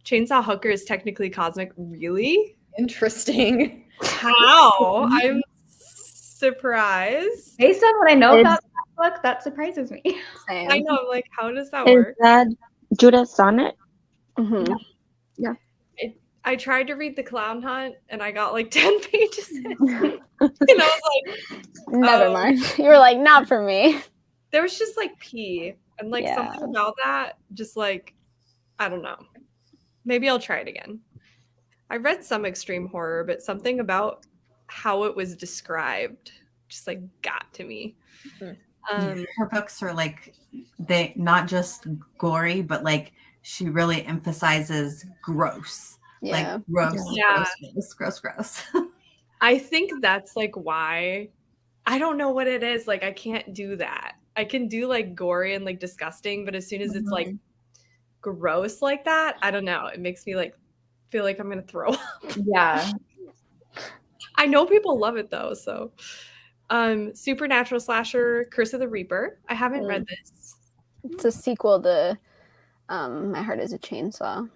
Chainsaw Hooker is technically cosmic. Really? Interesting. How? I'm surprised. Based on what I know about that book, that surprises me. Same. I know. I'm like, how does that Is work? that Judas Sonnet? Yeah. I tried to read The Clown Hunt and I got like 10 pages in. And I was like, Never mind. You were like, not for me. There was just like pee and like something about that. Just like, I don't know. Maybe I'll try it again. I read some extreme horror, but something about how it was described just like got to me. Her books are like they not just gory, but like she really emphasizes gross. Yeah. Like gross, Yeah. gross. I think that's like why I don't know what it is. Like I can't do that. I can do like gory and like disgusting, but as soon as it's like gross like that, I don't know. It makes me like feel like I'm gonna throw up. Yeah. I know people love it though, so supernatural slasher Curse of the Reaper. I haven't read this. It's a sequel to My Heart is a Chainsaw.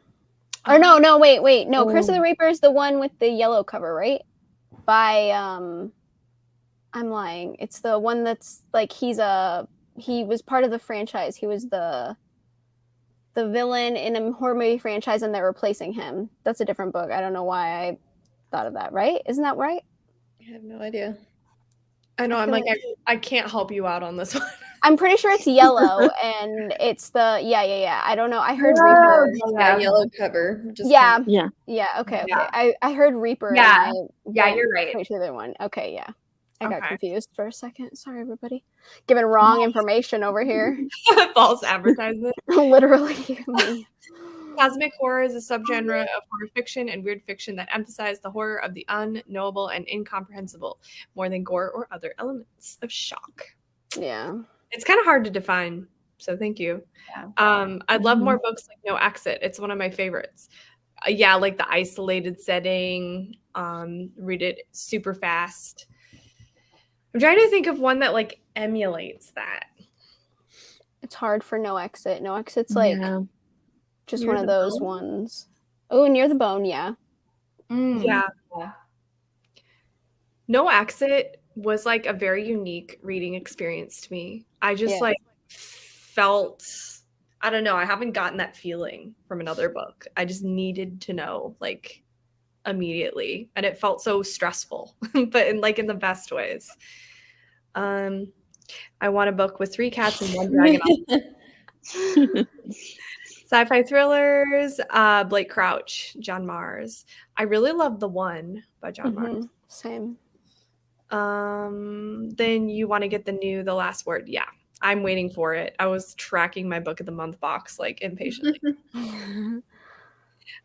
Or no, wait. No, Curse of the Reaper is the one with the yellow cover, right? By I'm lying. It's the one that's like he was part of the franchise. He was the villain in a horror movie franchise and they're replacing him. That's a different book. I don't know why I thought of that, right? Isn't that right? I have no idea. I know. I'm like I can't help you out on this one. I'm pretty sure it's yellow and it's the yeah. I don't know. I heard Reaper. Yeah, yellow cover. Just Yeah. kind Yeah. Okay. Yeah. I heard Reaper. Yeah. And Yeah, you're right. Wait, the other one. Okay. Yeah. I got Okay. confused for a second. Sorry, everybody. Giving wrong information over here. False advertisement. Literally. Cosmic horror is a subgenre of horror fiction and weird fiction that emphasize the horror of the unknowable and incomprehensible more than gore or other elements of shock. Yeah. It's kind of hard to define, so thank you. Yeah. I'd love more books like No Exit. It's one of my favorites. Yeah, like the isolated setting. Read it super fast. I'm trying to think of one that like emulates that. It's hard for No Exit. No Exit's like just Near one of the those Bone? ones. Oh, Near the Bone, yeah. Yeah. No Exit was like a very unique reading experience to me. I just like felt, I don't know, I haven't gotten that feeling from another book. I just needed to know like immediately, and it felt so stressful, but in like in the best ways. I want a book with 3 cats and 1 dragon. Sci-fi thrillers, Blake Crouch, John Mars. I really love The One by John Mars. Same. Then you want to get the Last Word. Yeah, I'm waiting for it. I was tracking my book of the month box like impatiently.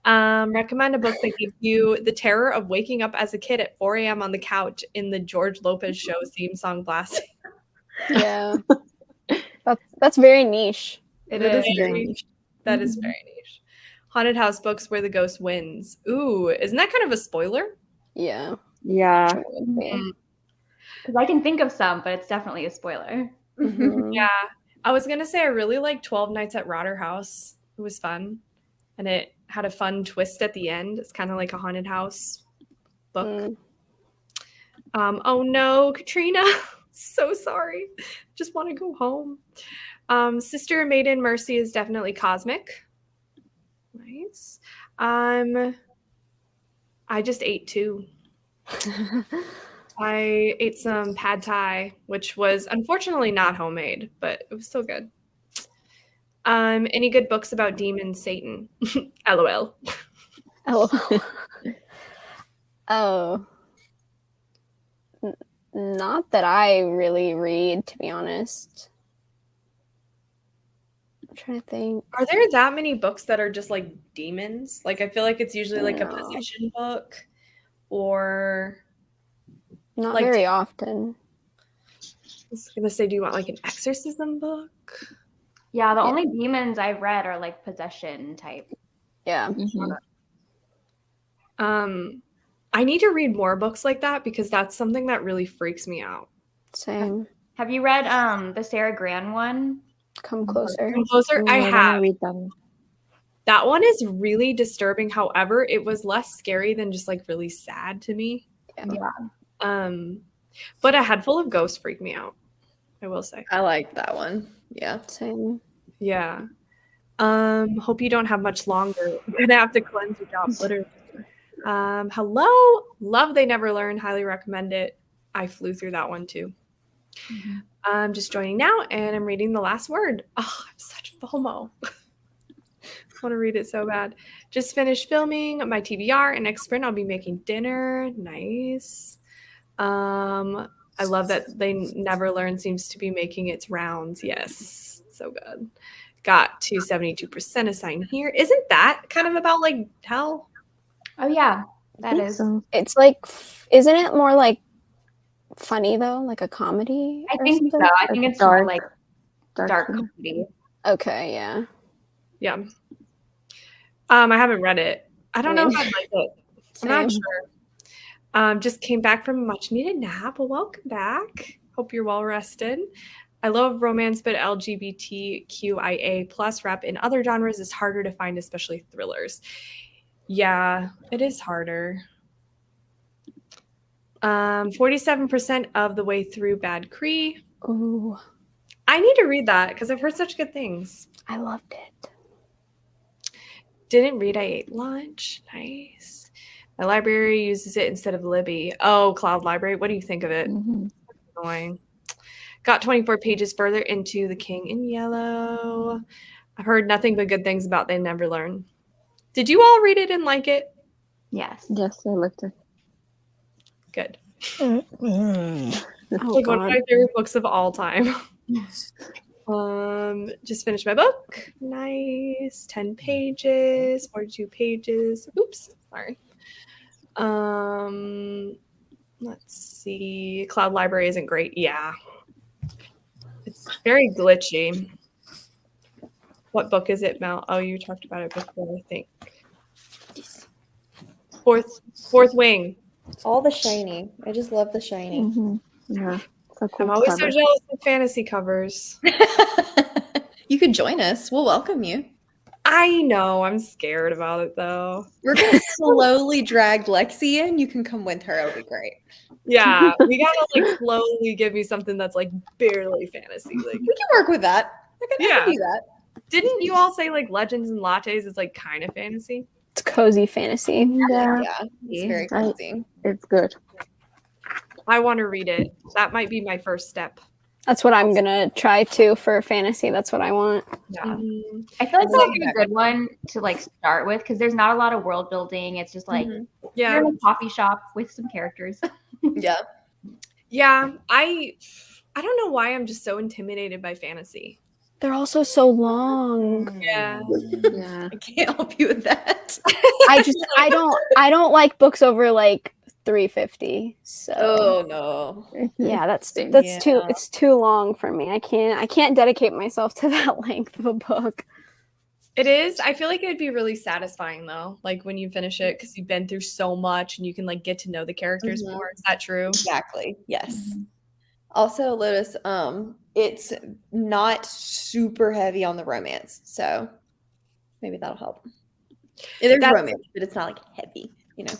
Recommend a book that gives you the terror of waking up as a kid at 4 a.m. on the couch in the George Lopez show theme song blasting. Yeah. That's very niche. It is very niche. That is very niche. Haunted house books where the ghost wins. Ooh, isn't that kind of a spoiler? Yeah. Yeah. Because I can think of some, but it's definitely a spoiler. Yeah. I was going to say I really like 12 Nights at Rotter House. It was fun. And it had a fun twist at the end. It's kind of like a haunted house book. Oh no, Katrina. So sorry. Just want to go home. Sister Maiden Mercy is definitely cosmic. Nice. I just ate 2. I ate some pad thai, which was unfortunately not homemade, but it was still good. Any good books about demons, Satan? LOL. Oh. Not that I really read, to be honest. I'm trying to think. Are there that many books that are just like demons? Like I feel like it's usually like a possession book or not like, very often. I was gonna say, do you want like an exorcism book? Yeah, the only demons I've read are like possession type. Yeah. I need to read more books like that because that's something that really freaks me out. Same. Have you read the Sarah Gran one? Come Closer. Come Closer. I have. Read them. That one is really disturbing. However, it was less scary than just like really sad to me. Yeah. But A Head Full of Ghosts freaked me out, I will say. I like that one. Yeah. Same. Yeah. Hope you don't have much longer. You're gonna have to cleanse your job, literally. Hello. Love They Never Learn. Highly recommend it. I flew through that one too. I'm just joining now and I'm reading The Last Word. Oh, I'm such FOMO. Want to read it so bad. Just finished filming my TBR and next sprint I'll be making dinner. Nice. I I love that They Never Learn seems to be making its rounds. Yes, so good. Got to 72% assigned here. Isn't that kind of about like hell? Oh yeah, that is. So. It's like, isn't it more like funny though, like a comedy? I or think something? so. I think it's more like dark humor. comedy. Okay, yeah. Yeah. I haven't read it. I don't know if I'd like it. I'm not Same. sure. Just came back from a much needed nap. Well, welcome back. Hope you're well rested. I love romance, but LGBTQIA plus rep in other genres is harder to find, especially thrillers. Yeah, it is harder. 47% of the way through Bad Cree. Ooh, I need to read that because I've heard such good things. I loved it. Didn't read I Ate Lunch. Nice. My library uses it instead of Libby. Oh, Cloud Library. What do you think of it? Mm-hmm. Annoying. Got 24 pages further into The King in Yellow. I've heard nothing but good things about They Never Learn. Did you all read it and like it? Yes. Yes, I looked at. Good. Oh, Like one of my favorite books of all time. Just finished my book. Nice. 10 pages, 42 pages. Oops, sorry. Let's see. Cloud Library isn't great. Yeah. It's very glitchy. What book is it, Mel? Oh, you talked about it before, I think. Fourth Wing. All the shiny. I just love the shiny. Mm-hmm. Yeah. So cool. I'm always cover. so jealous of fantasy covers. You could join us. We'll welcome you. I know. I'm scared about it, though. We're going to slowly drag Lexi in. You can come with her. It'll be great. Yeah, we gotta like slowly give me something that's like barely fantasy. Like, We can work with that. I can do that. didn't you all say like Legends and Lattes is like kind of fantasy? it's cozy fantasy. Yeah, Yeah, it's very cozy. it's good. I want to read it. That might be my first step. That's what I'm gonna try too for fantasy. That's what I want. Yeah. Mm-hmm. I feel like It's that would like be a good one to like start with because there's not a lot of world building. It's just like Yeah, you're in a coffee shop with some characters. Yeah. yeah. I don't know why I'm just so intimidated by fantasy. They're also so long. Yeah. Yeah. I can't help you with that. I don't like books over like 350. So Oh no. yeah, that's Same. too it's too long for me. I can't dedicate myself to that length of a book. It is. I feel like it'd be really satisfying though, like when you finish it because you've been through so much and you can like get to know the characters more. Is that true? Exactly. Yes. Also, Lotus, it's not super heavy on the romance, so maybe that'll help. There's romance, but it's not like heavy, you know.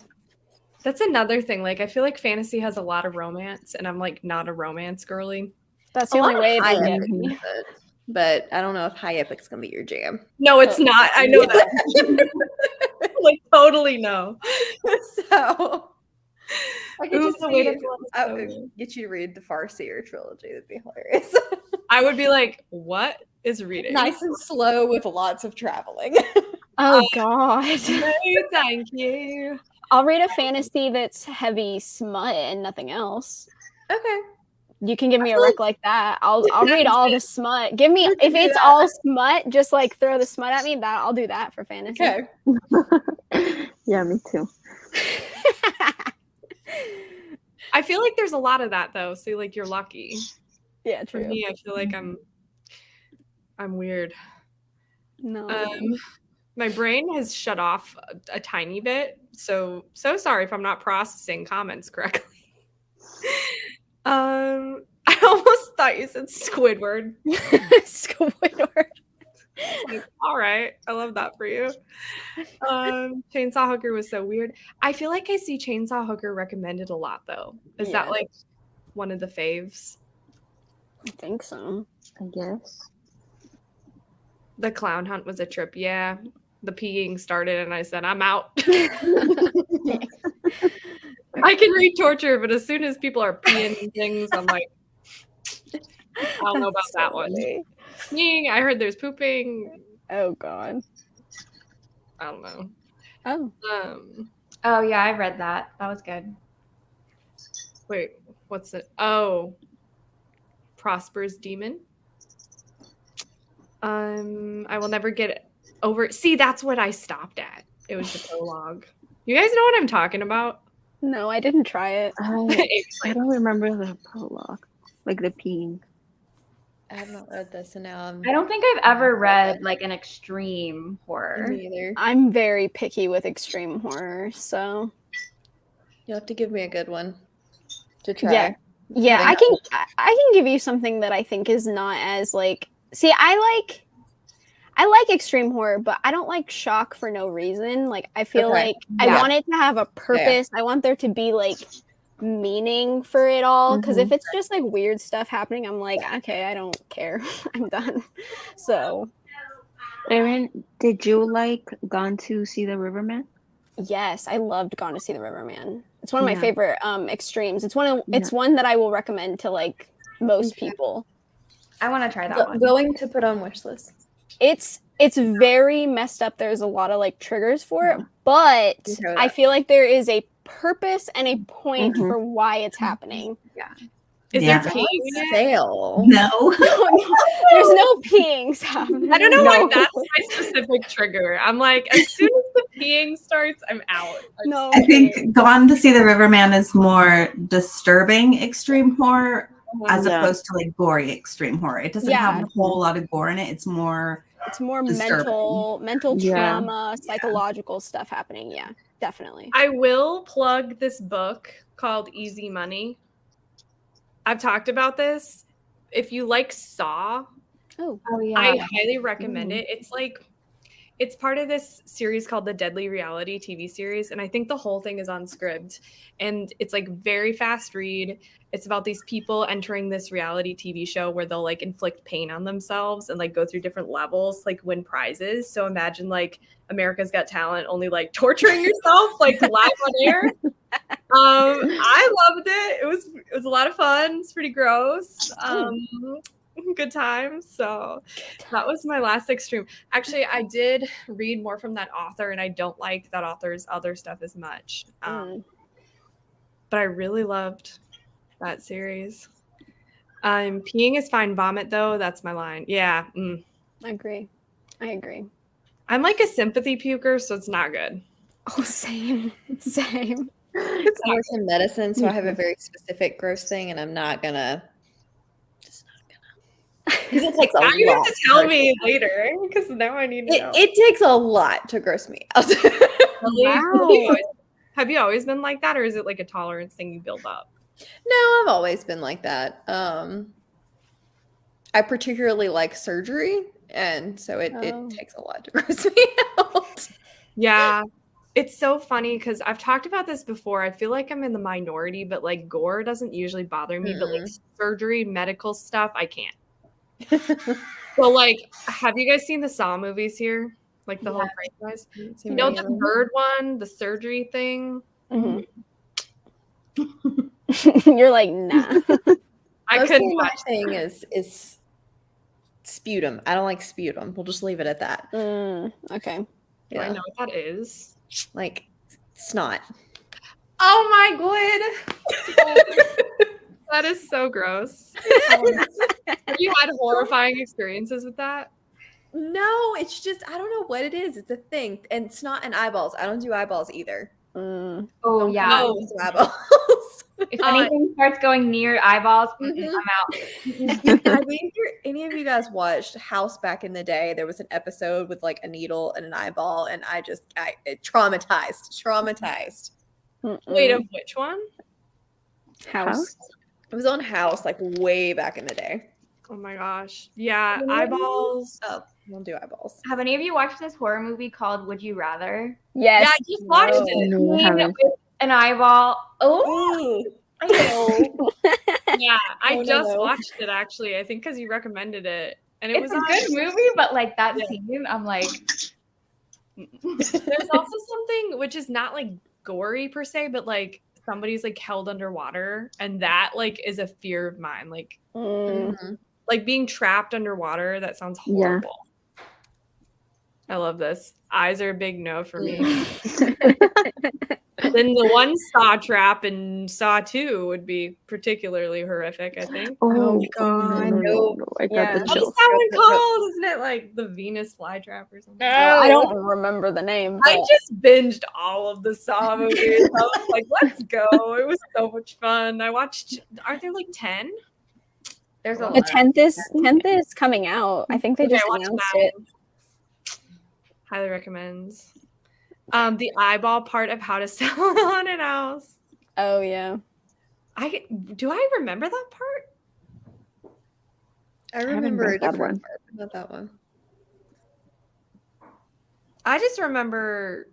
That's another thing. Like I feel like fantasy has a lot of romance, and I'm like not a romance girly. That's the only way high they get epic me. does it, but I don't know if high epic's gonna be your jam. No, it's not. I know that. Like totally no. So I could Ooh, just the way see, to blood is I so would good. get you to read the Farseer trilogy. That'd be hilarious. I would be like, what is reading? Nice and slow with lots of traveling. Oh god. No, thank you. I'll read a fantasy that's heavy smut and nothing else. Okay. You can give me a rec like that. I'll read all the smut. Give me if it's all smut, just like throw the smut at me. I'll do that for fantasy. Okay. Yeah, me too. I feel like there's a lot of that though. So like you're lucky. Yeah, For true. me, I feel like I'm weird. No. My brain has shut off a tiny bit. So sorry if I'm not processing comments correctly. I almost thought you said Squidward. Squidward. Like, all right, I love that for you. Chainsaw Hooker was so weird. I feel like I see Chainsaw Hooker recommended a lot though. Is that like one of the faves? I think so. I guess. The clown hunt was a trip. Yeah, the peeing started, and I said, "I'm out." I can read torture, but as soon as people are peeing and things, I'm like, I don't know about that one. Peeing, I heard there's pooping. Oh god. I don't know. Oh. Oh yeah, I read that. That was good. Wait, what's it? Oh, Prosper's Demon. I will never get over. See, that's what I stopped at. It was the prologue. You guys know what I'm talking about? No, I didn't try it. I don't remember the prologue, like the peeing. I have not read this, and now I don't think I've ever read like an extreme horror. Me either. I'm very picky with extreme horror, so You'll have to give me a good one to try. yeah, I can give you something that I think is not as like. See, I like extreme horror, but I don't like shock for no reason. Like I feel like I want it to have a purpose. I want there to be like meaning for it all, because if it's just like weird stuff happening, I'm like, okay, I don't care. I'm done. So Erin, did you like Gone to See the Riverman? yes, I loved Gone to See the Riverman. It's one of my favorite extremes. It's one that I will recommend to like most people. I want to try that one. Going to put on wish list. It's very messed up. There's a lot of like triggers for it, but I feel like there is a purpose and a point for why it's happening. Is there peeing in it? Sale. No. There's no peeing happening. I don't know why that's my specific trigger. I'm like, as soon as the peeing starts, I'm out. No, I think Gone to See the Riverman is more disturbing extreme horror as opposed to like gory extreme horror. It doesn't have a whole lot of gore in it. It's more mental trauma, psychological stuff happening. Yeah, definitely. I will plug this book called Easy Money. I've talked about this. If you like Saw, I highly recommend it. It's part of this series called the Deadly Reality TV series, and I think the whole thing is on Scribd, and it's like very fast read. It's about these people entering this reality TV show where they'll like inflict pain on themselves and like go through different levels, like win prizes. So imagine like America's Got Talent, only like torturing yourself like live on air. I loved it. It was a lot of fun. It's pretty gross. Good times. So that was my last extreme. Actually, I did read more from that author, and I don't like that author's other stuff as much. But I really loved that series. Peeing is fine. Vomit though, that's my line. Yeah. I agree. I'm like a sympathy puker, so it's not good. Oh, same. I work in medicine, so I have a very specific gross thing, and I'm not gonna. Because it takes a lot. You have to tell me later, because now I need to know. It takes a lot to gross me out. Wow. Have you always been like that, or is it like a tolerance thing you build up? No, I've always been like that. I particularly like surgery, and so it takes a lot to gross me out. Yeah. It's so funny because I've talked about this before. I feel like I'm in the minority, but like gore doesn't usually bother me, but like surgery, medical stuff, I can't. So like, have you guys seen the Saw movies here? Like the whole franchise? You know the bird one, the surgery thing? You're like, nah. I couldn't my thing is sputum. I don't like sputum. We'll just leave it at that. Okay. Do I know what that is? Like snot. Oh my god. That is so gross. Have you had horrifying experiences with that? No, it's just I don't know what it is. It's a thing. And snot and eyeballs. I don't do eyeballs either. Oh yeah. No. Eyeballs. If anything starts going near eyeballs, I'm out. I think any of you guys watched House back in the day. There was an episode with like a needle and an eyeball, and it traumatized. Wait, of which one? House. It was on House like way back in the day. Oh my gosh. Yeah, eyeballs. Oh, don't do eyeballs. Have any of you watched this horror movie called Would You Rather? Yes. Yeah, I just watched it. No, I haven't. With an eyeball. Oh, I know. Yeah, I just watched it actually. I think because you recommended it, and it was a good movie, but like that scene, I'm like. There's also something which is not like gory per se, but like somebody's like held underwater, and that like is a fear of mine. Like, like being trapped underwater. That sounds horrible. Yeah. I love this. Eyes are a big no for me. Then the one Saw trap in Saw 2 would be particularly horrific, I think. Oh, God. no. I got Yeah. the What's chills. that one called? Isn't it like the Venus flytrap or something? I don't remember the name. I But just binged all of the Saw movies. I was like, let's go. It was so much fun. I watched, aren't there like 10? There's a the lot. 10th is coming out. I think they Okay, just watch announced that it. one. Highly recommend. The eyeball part of How to Sell a Haunted House. Oh yeah. Do I remember that part? I remember read a that different one. part, but not that one. I just remember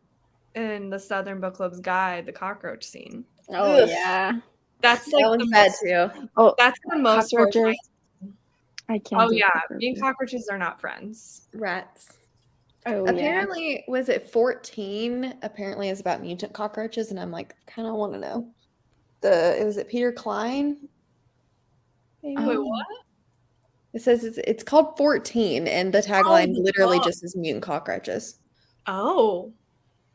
in the Southern Book Club's guide, the cockroach scene. Oh Ugh. yeah. That's like That the one's bad most, too. Oh, that's the most cockroaches. horrifying. I can't. Oh do yeah, me and cockroaches. cockroaches are not friends. Rats. Oh yeah. Apparently, was it 14? Apparently, is about mutant cockroaches, and I'm like, kind of want to know. Was it Peter Klein? Maybe? Wait, Oh. what? It says it's called 14, and the tagline the literally book. just says mutant cockroaches. Oh,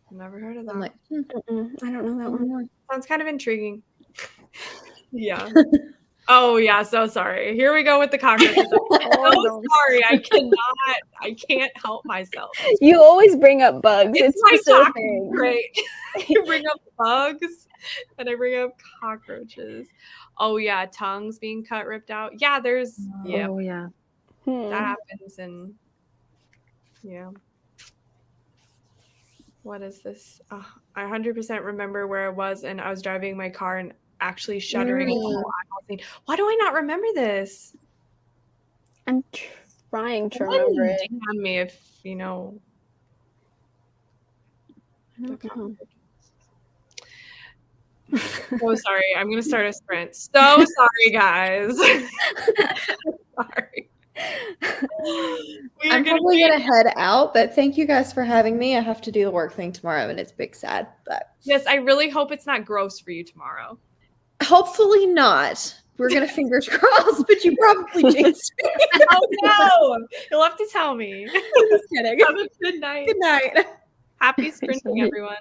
never heard of that. I'm like, I don't know that one. Sounds kind of intriguing. Yeah. Oh yeah, so sorry. Here we go with the cockroaches. I'm so sorry. I can't help myself. You always bring up bugs. It's It's my just a talking thing. trait. You bring up bugs and I bring up cockroaches. Oh yeah, tongues being cut, ripped out. Yeah, there's Oh yeah. that happens and yeah. What is this? I 100% remember where I was and I was driving my car and actually shuddering. Why do I not remember this? I'm trying to remember it. DM me if you know. I don't know. So sorry. I'm gonna start a sprint. So sorry, guys. Sorry. I'm probably gonna head out, but thank you guys for having me. I have to do the work thing tomorrow, and it's big sad, but Yes, I really hope it's not gross for you tomorrow. hopefully not. We're gonna fingers crossed, but you probably jinxed me. Oh no! You'll have to tell me. Just kidding. Have a good night. Good night. Happy sprinting, everyone.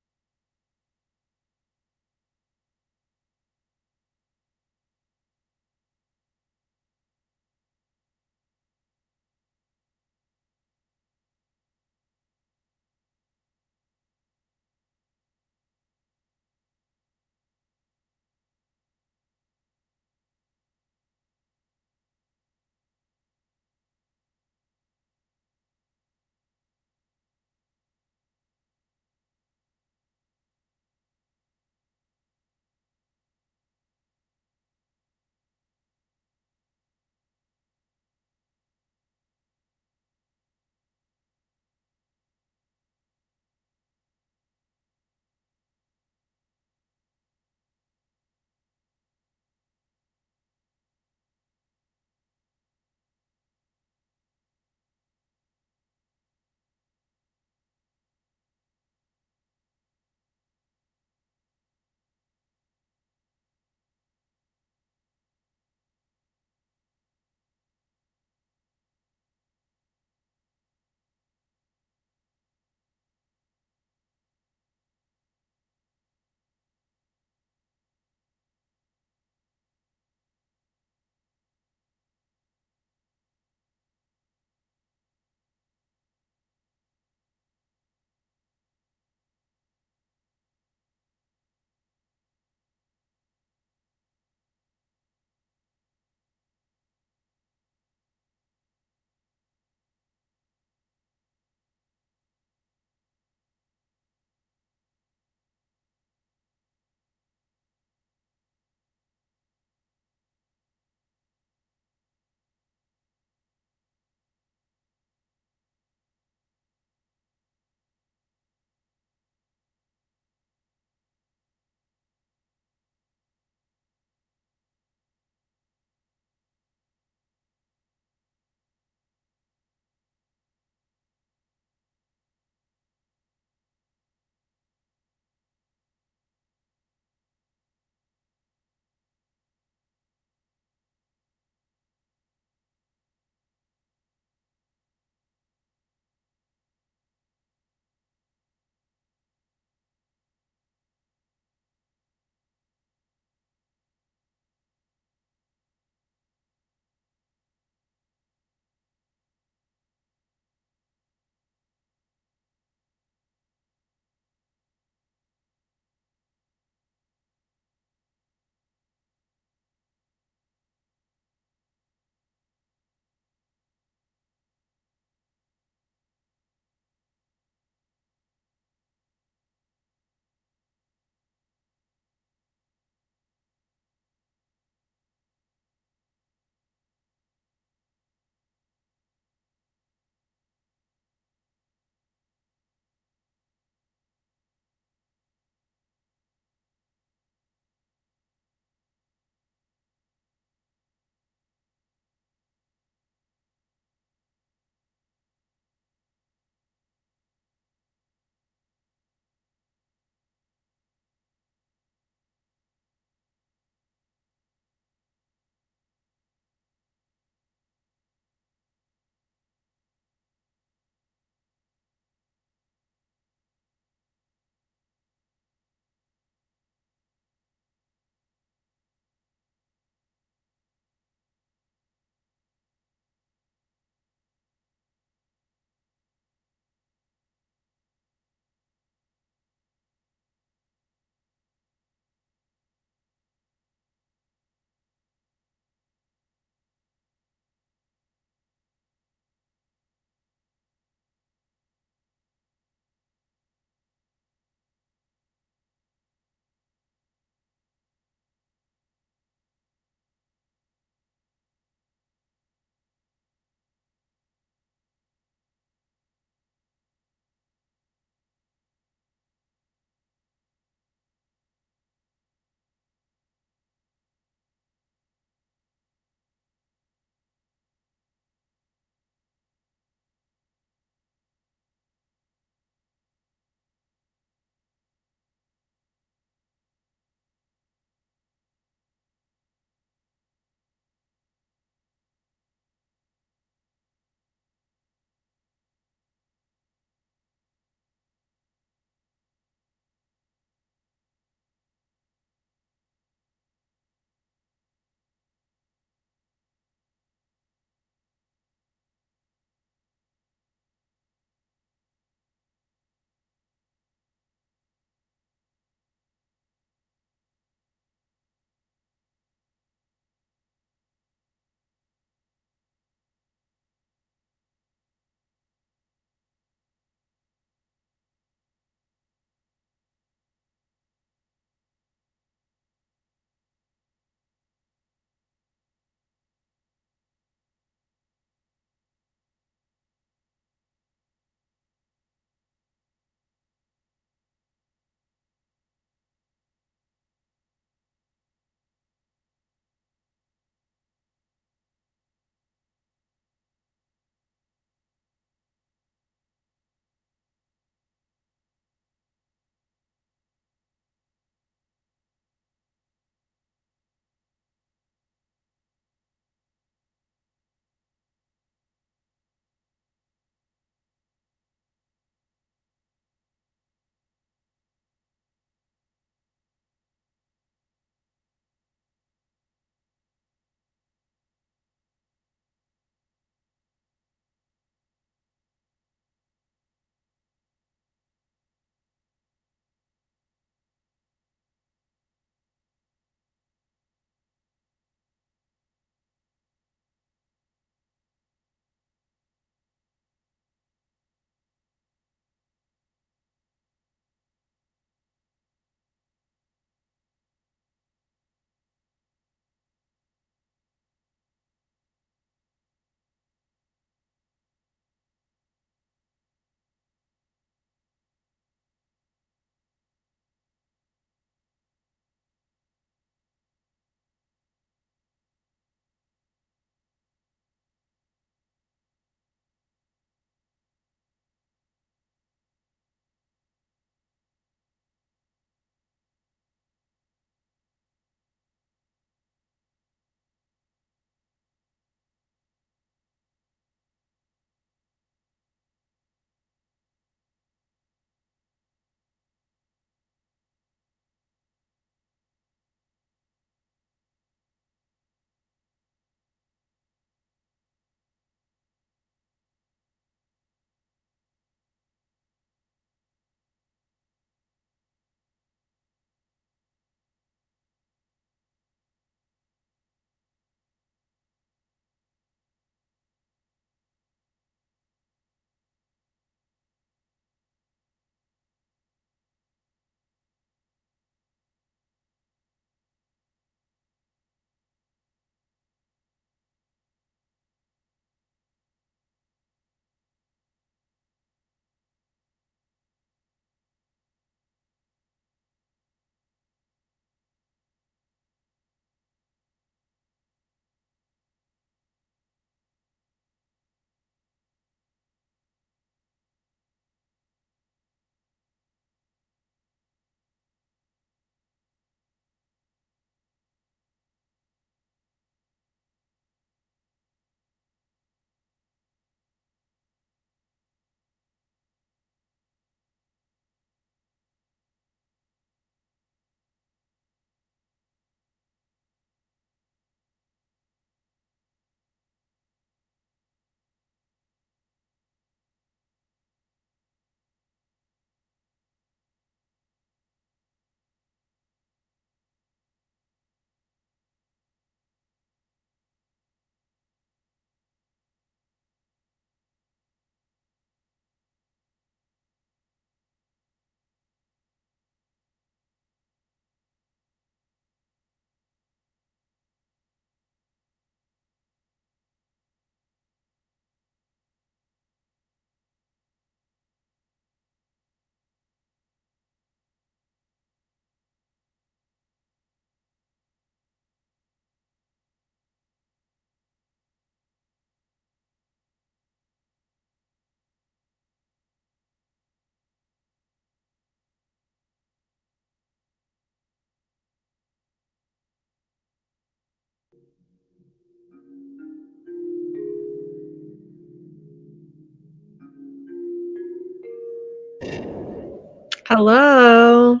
Hello.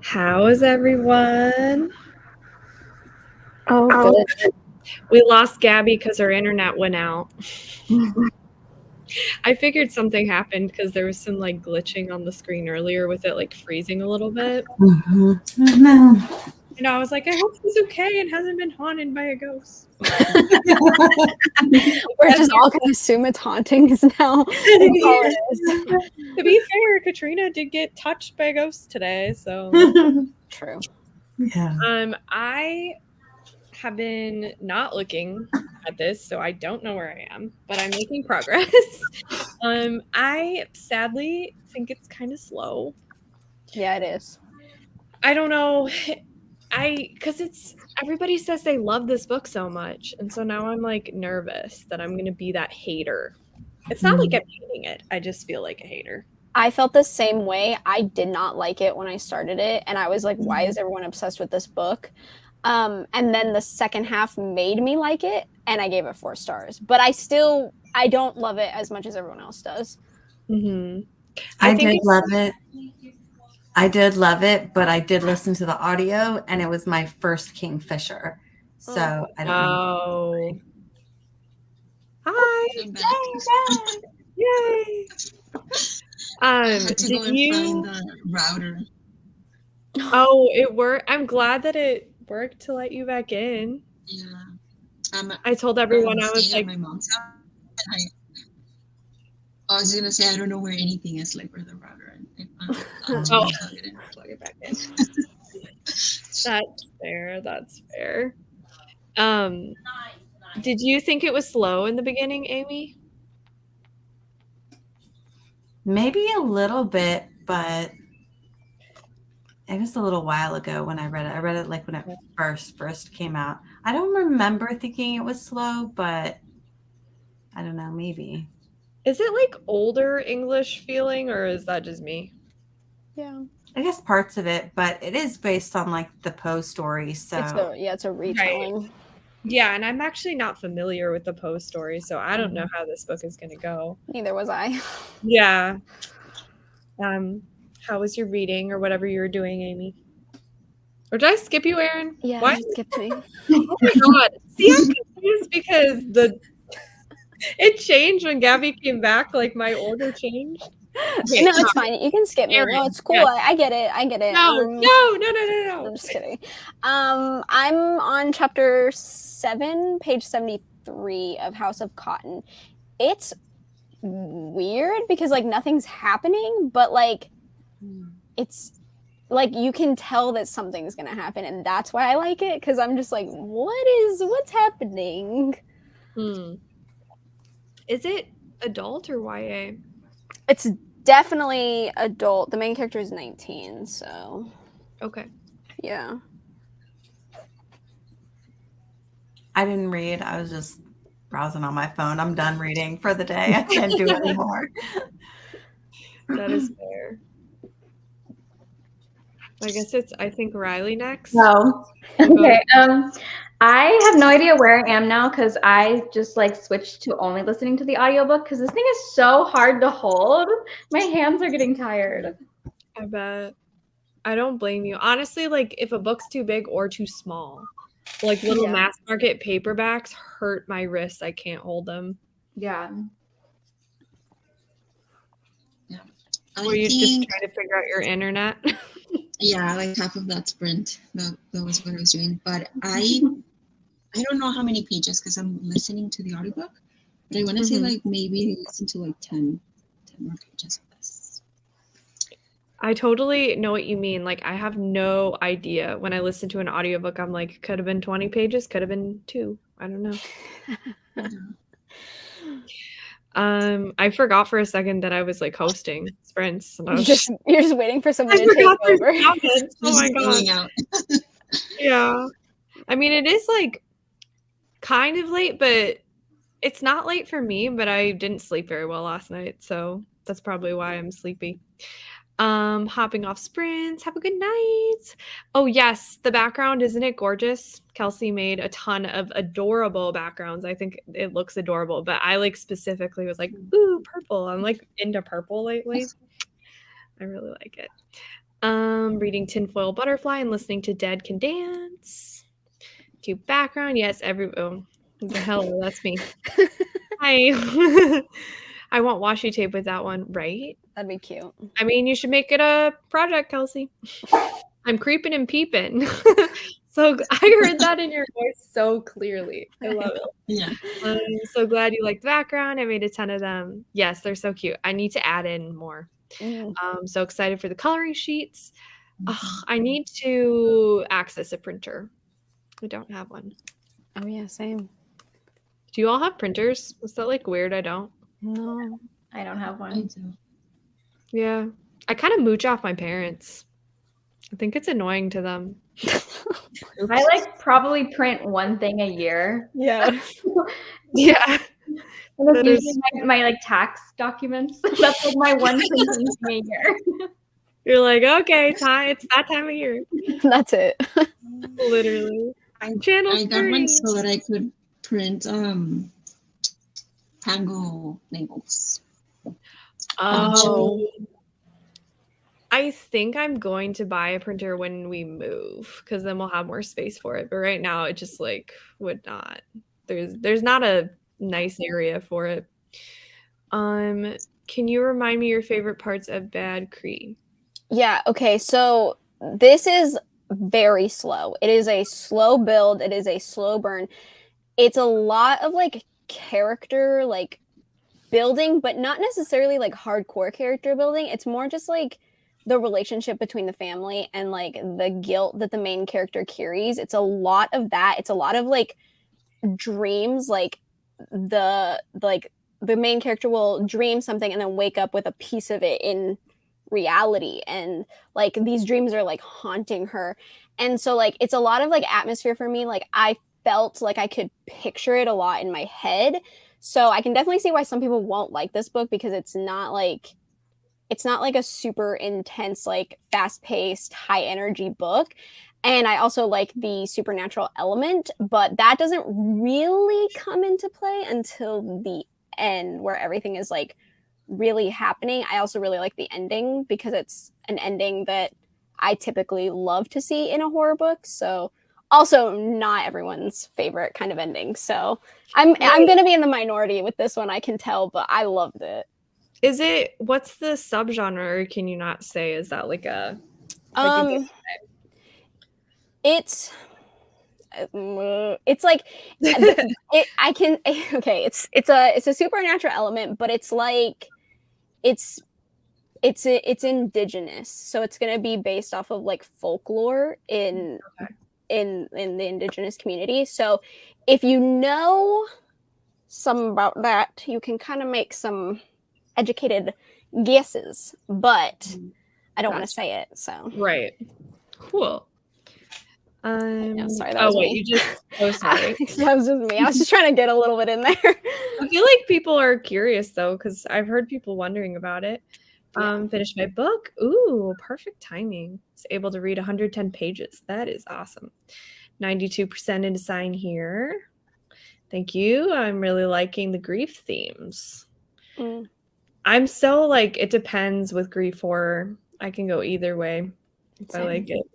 How is everyone? Oh, good. We lost Gabby because her internet went out. I figured something happened because there was some like glitching on the screen earlier with it like freezing a little bit. No. You know, I was like, I hope she's okay and hasn't been haunted by a ghost. We're just all gonna assume it's hauntings now. That's all it is. To be fair, Katrina did get touched by a ghost today, so True. Yeah. I have been not looking at this, so I don't know where I am, but I'm making progress. I sadly think it's kind of slow. Yeah, it is. I don't know. Because it's everybody says they love this book so much, and so now I'm like nervous that I'm gonna be that hater. It's not like I'm hating it. I just feel like a hater. I felt the same way. I did not like it when I started it, and I was like, why is everyone obsessed with this book? And then the second half made me like it, and I gave it 4 stars. But I don't love it as much as everyone else does. Mm-hmm. I did love it. I did love it, but I did listen to the audio, and it was my first Kingfisher. So I don't know. Hi. Yay. Did you find the router? Oh, it worked. I'm glad that it worked to let you back in. Yeah. I told everyone I was like, my mom's house, and I was gonna say I don't know where anything is, like where the router and plug it back in. That's fair. That's fair. Did you think it was slow in the beginning, Amy? Maybe a little bit, but it was a little while ago when I read it. I read it like when it first came out. I don't remember thinking it was slow, but I don't know, maybe. Is it like older English feeling, or is that just me? Yeah. I guess parts of it, but it is based on like the Poe story. So it's a retelling. Right. Yeah, and I'm actually not familiar with the Poe story, so I don't know how this book is going to go. Neither was I. Yeah. How was your reading or whatever you were doing, Amy? Or did I skip you, Erin? Yeah, Why? you skipped me. Oh my god. See, I'm confused because it changed when Gabby came back, like my order changed. Okay, No, it's fine. You can skip me. Erin, No, it's cool. yes. I get it. I get it. No. I'm just kidding. I'm on chapter 7, page 73 of House of Cotton. It's weird because like nothing's happening, but like it's like you can tell that something's gonna happen, and that's why I like it, because I'm just like, what's happening? Is it adult or YA? It's definitely adult. The main character is 19, so okay. Yeah. I didn't read. I was just browsing on my phone. I'm done reading for the day. I can't do it anymore. That is fair. I guess I think Riley next. No. Okay. I have no idea where I am now because I just like switched to only listening to the audiobook because this thing is so hard to hold. My hands are getting tired. I bet. I don't blame you. Honestly, like if a book's too big or too small, like little mass market paperbacks hurt my wrists. I can't hold them. Yeah. Were you just trying to figure out your internet? Yeah, like half of that sprint. That was what I was doing. But I don't know how many pages because I'm listening to the audiobook. But I want to say like maybe listen to like 10 more pages of this. I totally know what you mean. Like I have no idea. When I listen to an audiobook, I'm like, could have been 20 pages, could have been 2. I don't know. I forgot for a second that I was like hosting sprints. And I was you're just waiting for someone to take over. Oh my god. Yeah. I mean, it is like kind of late, but it's not late for me, but I didn't sleep very well last night, so that's probably why I'm sleepy. Hopping off sprints. Have a good night. Oh yes, the background, isn't it gorgeous? Kelsey made a ton of adorable backgrounds. I think it looks adorable, but I like specifically was like, ooh, purple. I'm like into purple lately. I really like it. Reading Tinfoil Butterfly and listening to Dead Can Dance. Cute background. Yes, hello, that's me. Hi. I want washi tape with that one, right? That'd be cute. I mean, you should make it a project, Kelsey. I'm creeping and peeping. So I heard that in your voice so clearly. I love it. Yeah. I'm so glad you like the background. I made a ton of them. Yes, they're so cute. I need to add in more. I'm so excited for the coloring sheets. I need to access a printer. I don't have one. Oh yeah, same. Do you all have printers? Is that like weird? I don't. No. I don't have I one. do. Yeah. I kind of mooch off my parents. I think it's annoying to them. I like probably print one thing a year. Yeah. Yeah. And That it's is- usually my like tax documents. That's like my one printing thing a year. You're like, okay, it's that time of year. That's it. Literally. I Channel got 30. one so that I could print tango labels. Oh. I think I'm going to buy a printer when we move because then we'll have more space for it. But right now it just like would not. There's not a nice area for it. Can you remind me your favorite parts of Bad Cree? Yeah, okay. So this is very slow. It is a slow build. It is a slow burn. It's a lot of like character like building, but not necessarily like hardcore character building. It's more just like the relationship between the family and like the guilt that the main character carries. It's a lot of that. It's a lot of like dreams, like the main character will dream something and then wake up with a piece of it in reality, and like these dreams are like haunting her. And so like it's a lot of like atmosphere for me. Like I felt like I could picture it a lot in my head. So I can definitely see why some people won't like this book, because it's not like a super intense, like fast-paced, high-energy book. And I also like the supernatural element, but that doesn't really come into play until the end, where everything is like really happening. I also really like the ending because it's an ending that I typically love to see in a horror book. So also not everyone's favorite kind of ending. So I'm going to be in the minority with this one, I can tell, but I loved it. What's the subgenre, or can you not say? Is that like a it's like it's a supernatural element, but it's like it's indigenous, so it's going to be based off of like folklore in the indigenous community. So if you know some about that, you can kind of make some educated guesses, but I don't want to say it. So right. Cool. Sorry, that was me. You just sorry. That was just me. I was just trying to get a little bit in there. I feel like people are curious though, because I've heard people wondering about it. Finished my book. Ooh, perfect timing. Was able to read 110 pages. That is awesome. 92% in design here. Thank you. I'm really liking the grief themes. I'm so like, it depends with grief horror. I can go either way if I like it.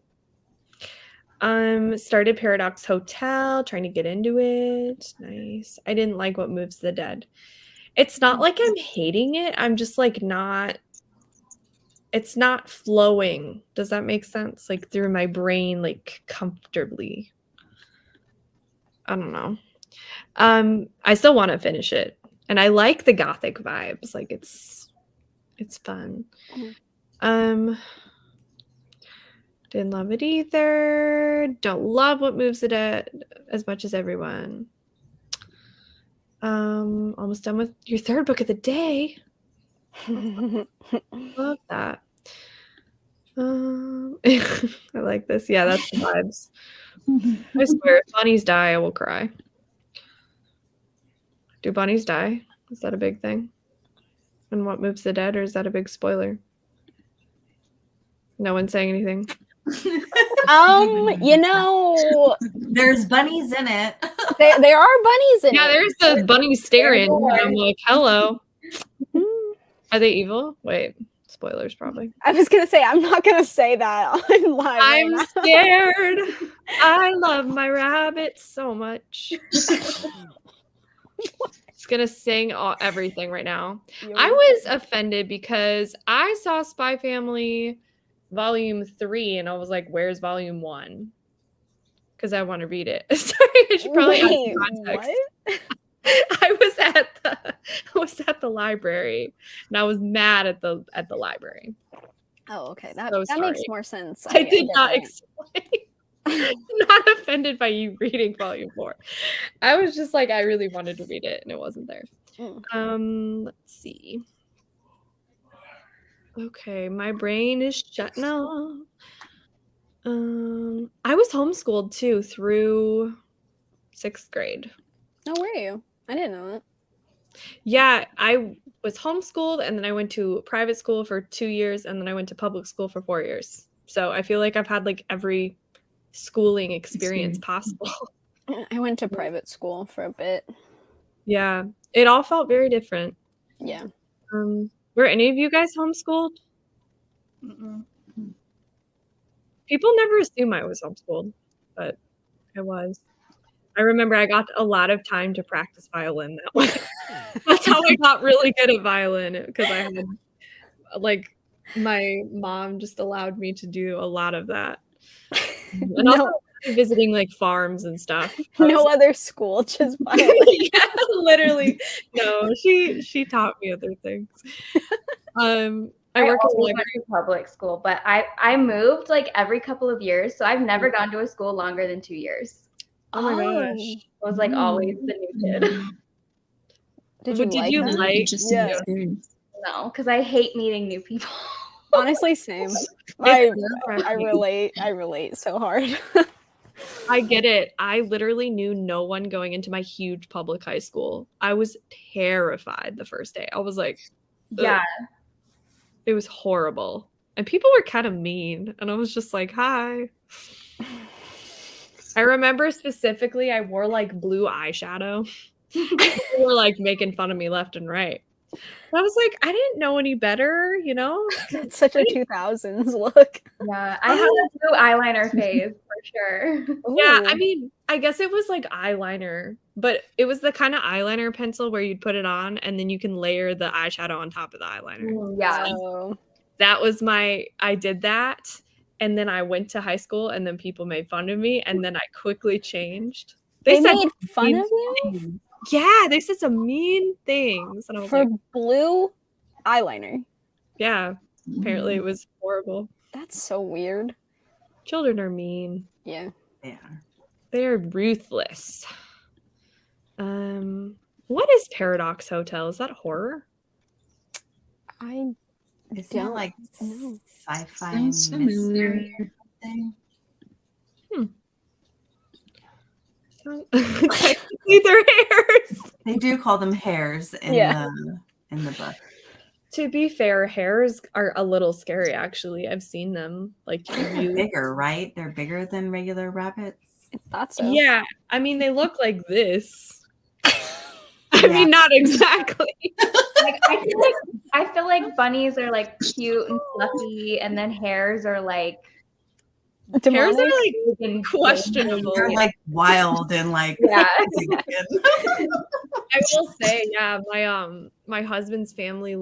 Started Paradox Hotel, trying to get into it. Nice. I didn't like What Moves the Dead. It's not like I'm hating it. I'm just like it's not flowing. Does that make sense? Like through my brain, like comfortably. I don't know. I still want to finish it. And I like the gothic vibes. Like it's fun. Didn't love it either. Don't love What Moves the Dead as much as everyone. Almost done with your third book of the day. Love that. I like this. Yeah, that's the vibes. I swear, if bunnies die, I will cry. Do bunnies die? Is that a big thing? And What Moves the Dead, or is that a big spoiler? No one's saying anything. There's bunnies in it. There are bunnies in it. Yeah, there's the bunnies staring. I'm like, hello. Are they evil? Wait, spoilers, probably. I was gonna say I'm not gonna say that on live. I'm right now. scared. I love my rabbit so much. Just gonna sing everything right now. I was offended because I saw Spy Family Volume 3 and I was like, "Where's Volume 1?" Because I want to read it. Sorry, I should probably add some context. What? I was at the library and I was mad at the library. Oh, okay. That So makes sorry. more sense. I did get not that. explain. I'm not offended by you reading Volume 4. I was just like, I really wanted to read it and it wasn't there. Let's see. Okay, my brain is shutting off. I was homeschooled too through 6th grade. Oh, were you? I didn't know that. Yeah, I was homeschooled and then I went to private school for 2 years and then I went to public school for 4 years. So I feel like I've had like every schooling experience possible. I went to private school for a bit. Yeah, it all felt very different. Yeah. Were any of you guys homeschooled? People never assume I was homeschooled, but I was. I remember I got a lot of time to practice violin that way. That's how I got really good at violin, because I had, like, my mom just allowed me to do a lot of that. And also visiting, like, farms and stuff. No other school, just violin. Yeah, literally. No, she taught me other things. I work at went to public school, but I moved like every couple of years, so I've never gone to a school longer than 2 years. Oh my gosh. I was like always the new kid. Did you like Interesting experience. No, because I hate meeting new people. Honestly, same. I relate so hard. I get it. I literally knew no one going into my huge public high school. I was terrified the first day. I was like, ugh. Yeah. It was horrible. And people were kind of mean. And I was just like, hi. I remember specifically I wore like blue eyeshadow. People were like making fun of me left and right. I was like, I didn't know any better, you know? It's such a 2000s look. Yeah, I had a blue eyeliner phase for sure. Yeah, I mean, I guess it was like eyeliner, but it was the kind of eyeliner pencil where you'd put it on and then you can layer the eyeshadow on top of the eyeliner. Yeah. So that was I did that. And then I went to high school and then people made fun of me and then I quickly changed. They made fun of you? Yeah, they said some mean things. And I was for like, blue eyeliner. Yeah, apparently it was horrible. That's so weird. Children are mean. Yeah. Yeah. They're ruthless. What is Paradox Hotel? Is that horror? I It's don't not like know. sci-fi Sounds familiar. mystery or something. Technically, they're hairs. They do call them hairs in the book. To be fair, hairs are a little scary. Actually, I've seen them. Like They're bigger, right? They're bigger than regular rabbits. I thought so. Yeah, I mean they look like this. I mean, not exactly. Like, I feel like bunnies are like cute and fluffy, and then hairs are like Hairs are big like and questionable. They're like wild and like Yeah. I will say, yeah, my husband's family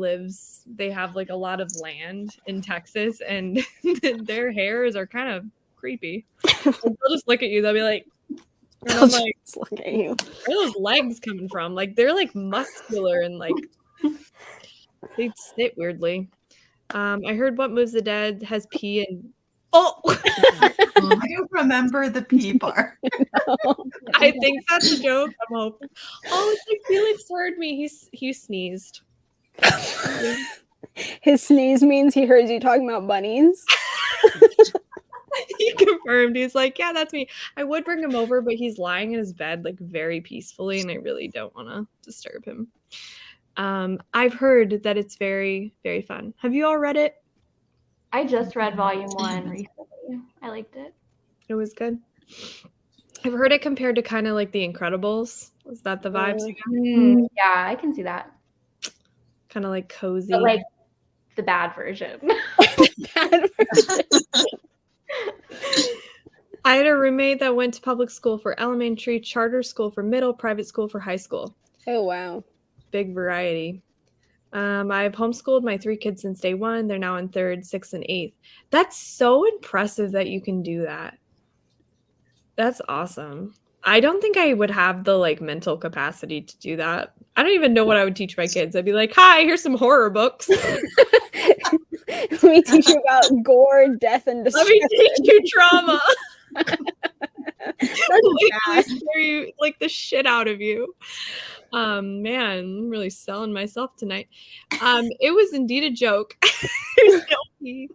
they have like a lot of land in Texas and their hairs are kind of creepy. Like, they'll just look at you, they'll be like, and I'm like, Just look at you. where are those legs coming from? Like they're like muscular and like they sit weirdly. I heard What Moves the Dead has pee and I don't remember the pee part. I think that's a joke. I'm hoping. Oh, it's like Felix heard me. He sneezed. His sneeze means he heard you talking about bunnies. He confirmed. He's like, yeah, that's me. I would bring him over, but he's lying in his bed like very peacefully, and I really don't want to disturb him. I've heard that it's very, very fun. Have you all read it? I just read volume 1 recently. I liked it. It was good. I've heard it compared to kind of like The Incredibles. Was that the vibes you got? Yeah, I can see that. Kind of like cozy. But like the bad version. Bad version. I had a roommate that went to public school for elementary, charter school for middle, private school for high school. Oh wow. Big variety. I've homeschooled my 3 kids since day 1. They're now in 3rd, 6th, and 8th. That's so impressive that you can do that. That's awesome. I don't think I would have the like mental capacity to do that. I don't even know what I would teach my kids. I'd be like, "Hi, here's some horror books. Let me teach you about gore, death, and Let destruction. me teach you trauma." That's Literally bad. scare you like the shit out of you. Man, I'm really selling myself tonight. It was indeed a joke. There's no pee.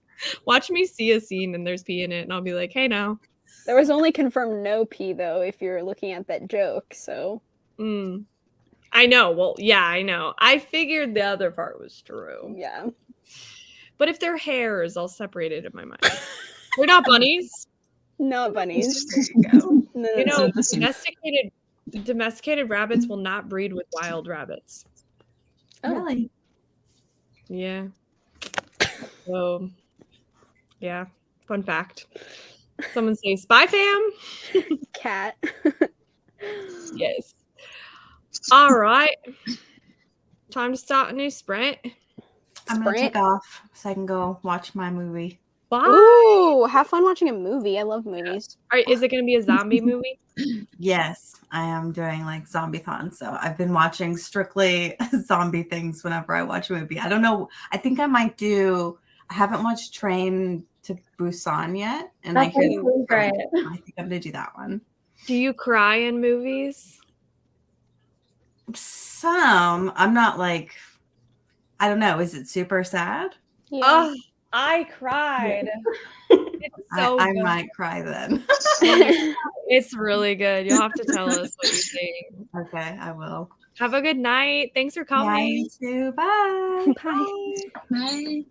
Watch me see a scene and there's pee in it, and I'll be like, "Hey, now." There was only confirmed no pee though, if you're looking at that joke. So I know. Well, yeah, I know. I figured the other part was true. yeah. But if they're hairs, I'll separate it in my mind. They're not bunnies. Not bunnies. There you go. No, You know, not the same. domesticated rabbits will not breed with wild rabbits. Oh. Really? Yeah. So, yeah. Fun fact. Someone say, "Spy fam." Cat. Yes. All right. Time to start a new sprint. I'm gonna Sprint. take off so I can go watch my movie. Bye. Ooh, have fun watching a movie. I love movies. All right, is it going to be a zombie movie? Yes, I am doing like zombie-thon. So I've been watching strictly zombie things whenever I watch a movie. I don't know. I think I might do. I haven't watched Train to Busan yet, and That's I hear really great. I think I'm gonna do that one. Do you cry in movies? Some. I'm not like. I don't know. Is it super sad? Yeah. Oh, I cried. It's so I good. might cry then. It's really good. You'll have to tell us what you think. Okay, I will. Have a good night. Thanks for Yeah, coming. you too. Bye. Bye. Bye.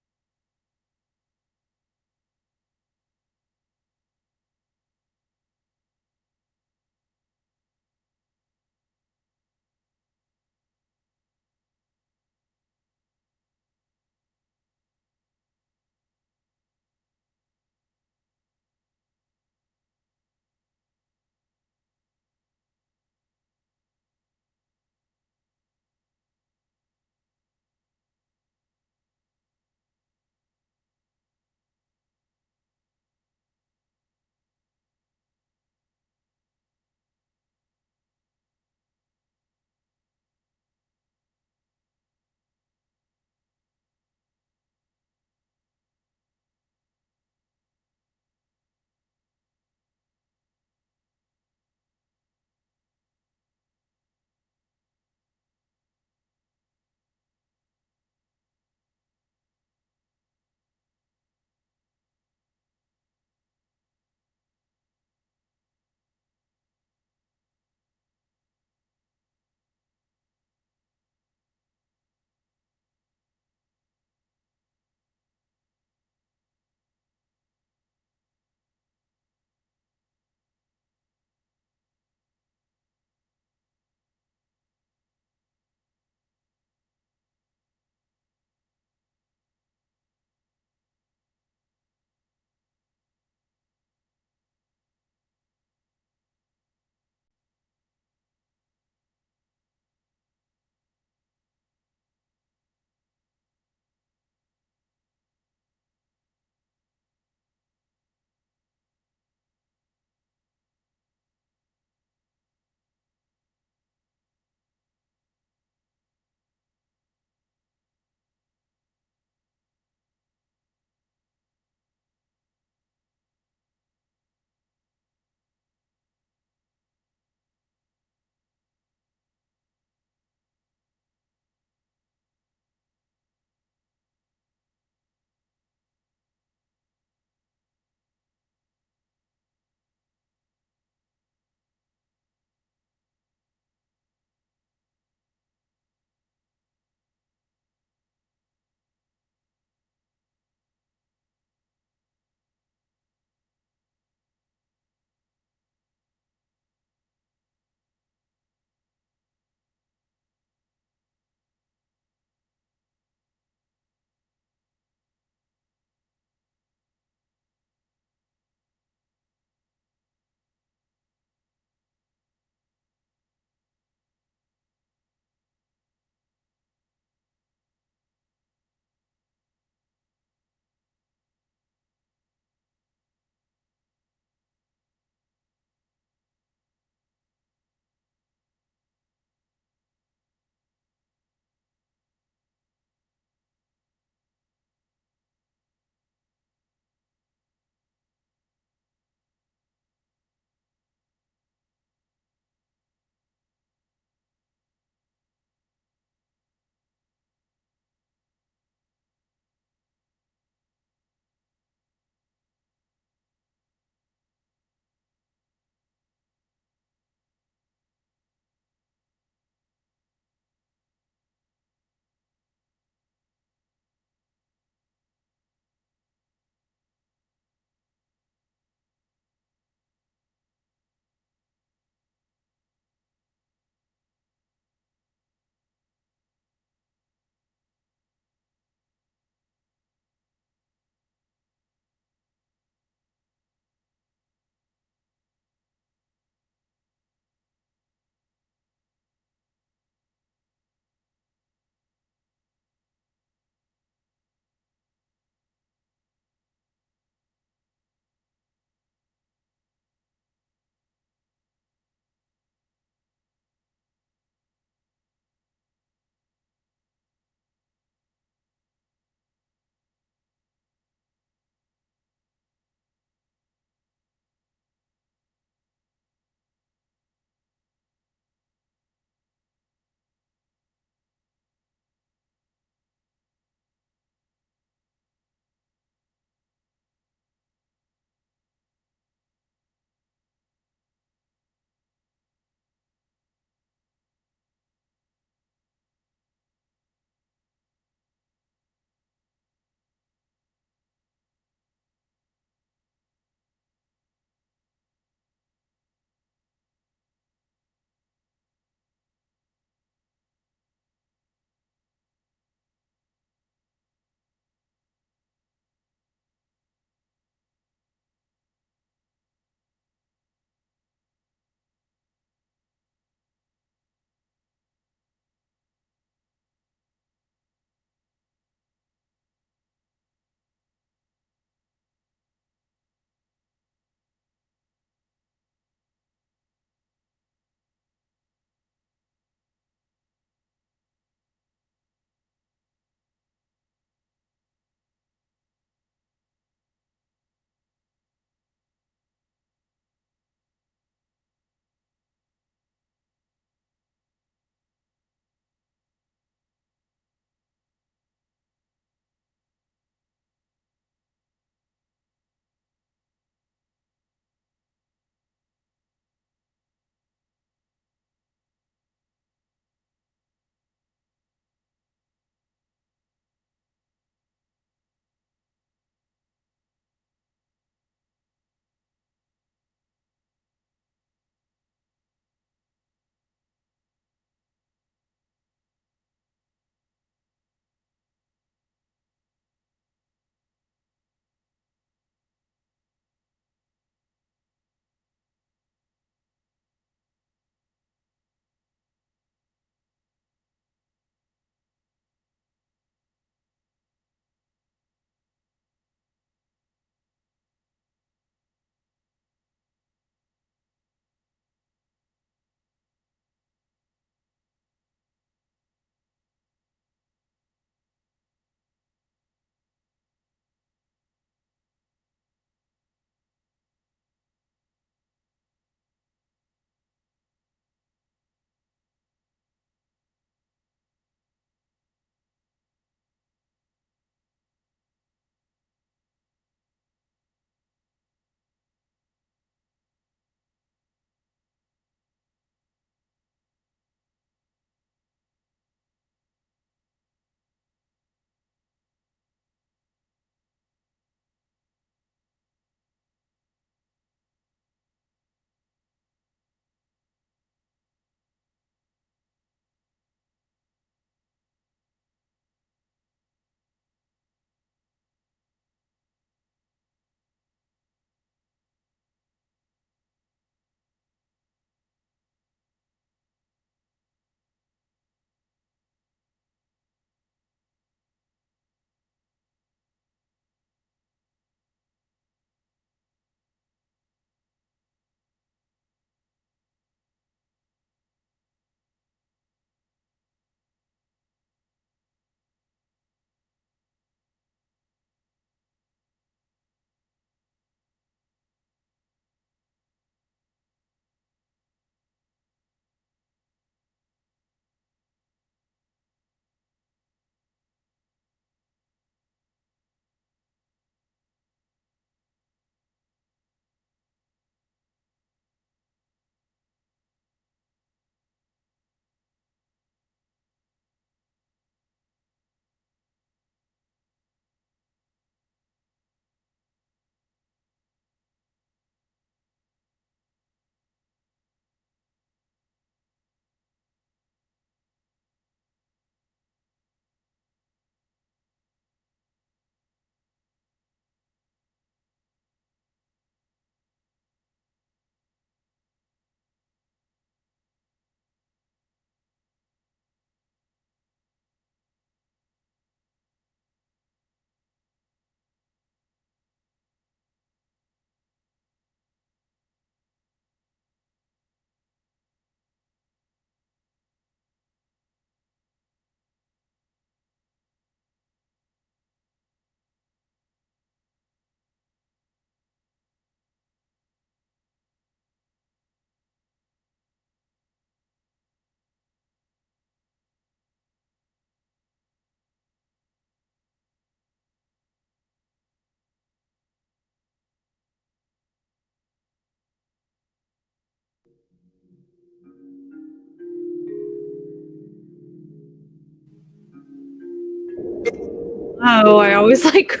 Oh, I always like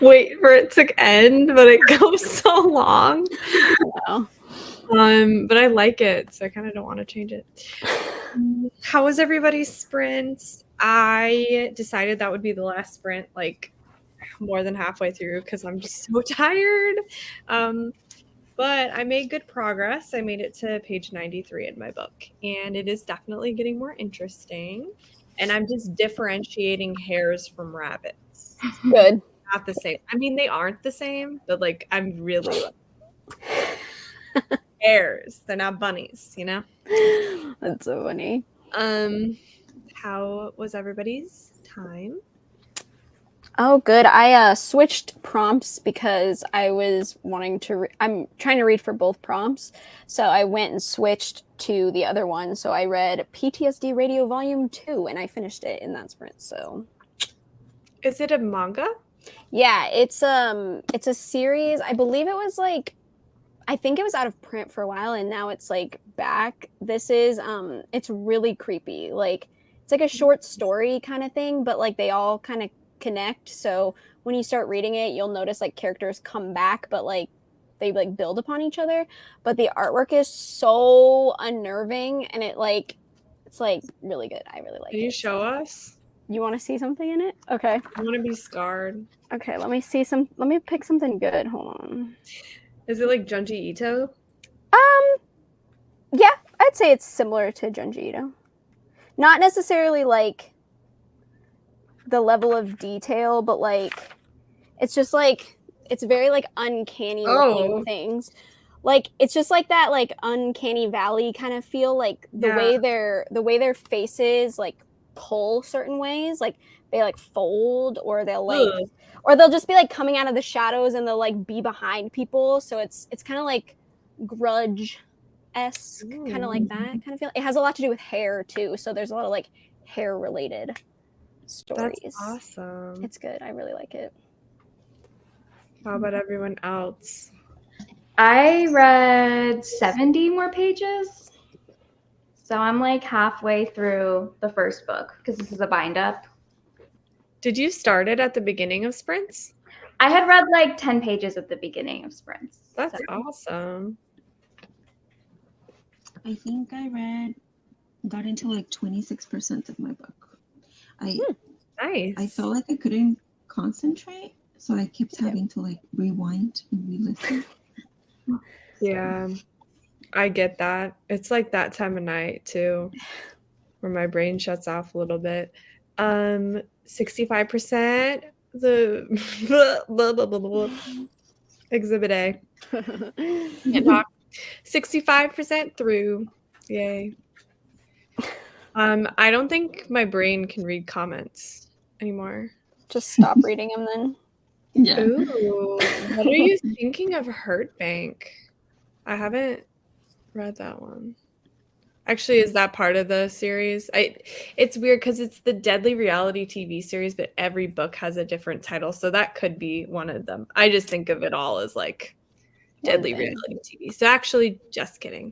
wait for it to end, but it goes so long. Wow. But I like it, so I kind of don't want to change it. How was everybody's sprints? I decided that would be the last sprint, like more than halfway through, because I'm just so tired. But I made good progress. I made it to page 93 in my book, and it is definitely getting more interesting. And I'm just differentiating hares from rabbits. Good. Not the same. I mean, they aren't the same, but like I'm really like hares. They're not bunnies, you know? That's so funny. How was everybody's time? Oh, good. I switched prompts because I was wanting to. I'm trying to read for both prompts, so I went and switched to the other one. So I read PTSD Radio Volume 2, and I finished it in that sprint. So, is it a manga? Yeah, it's a series. I believe it was like, I think it was out of print for a while, and now it's like back. This is it's really creepy. Like it's like a short story kind of thing, but like they all kind of connect. So when you start reading it, you'll notice like characters come back, but like they like build upon each other. But the artwork is so unnerving, and it's like really good. I really like it. Can you show us? You want to see something in it? Okay. I want to be scarred. Okay, let me pick something good. Hold on. Is it like Junji Ito? Yeah, I'd say it's similar to Junji Ito. Not necessarily like the level of detail, but like it's just like it's very like uncanny looking things. Like it's just like that like uncanny valley kind of feel, like the way their faces like pull certain ways, like they like fold, or they'll like or they'll just be like coming out of the shadows and they'll like be behind people. So it's kind of like Grudge-esque, kind of like that kind of feel. It has a lot to do with hair too, so there's a lot of like hair related stories. That's awesome. It's good. I really like it. How about everyone else? I read 70 more pages. So I'm like halfway through the first book because this is a bind up. Did you start it at the beginning of sprints? I had read like 10 pages at the beginning of sprints. That's awesome. I think I got into like 26% of my book. Nice. I felt like I couldn't concentrate, so I kept having to like rewind and re-listen. Yeah, I get that. It's like that time of night too, where my brain shuts off a little bit. 65%. The Exhibit A. Can't talk. 65% through. Yay. I don't think my brain can read comments anymore. Just stop reading them then. Yeah. Ooh, what are you thinking of Hurt Bank? I haven't read that one. Actually, is that part of the series? It's weird because it's the Deadly Reality TV series, but every book has a different title, so that could be one of them. I just think of it all as like Deadly Reality TV. So actually, just kidding.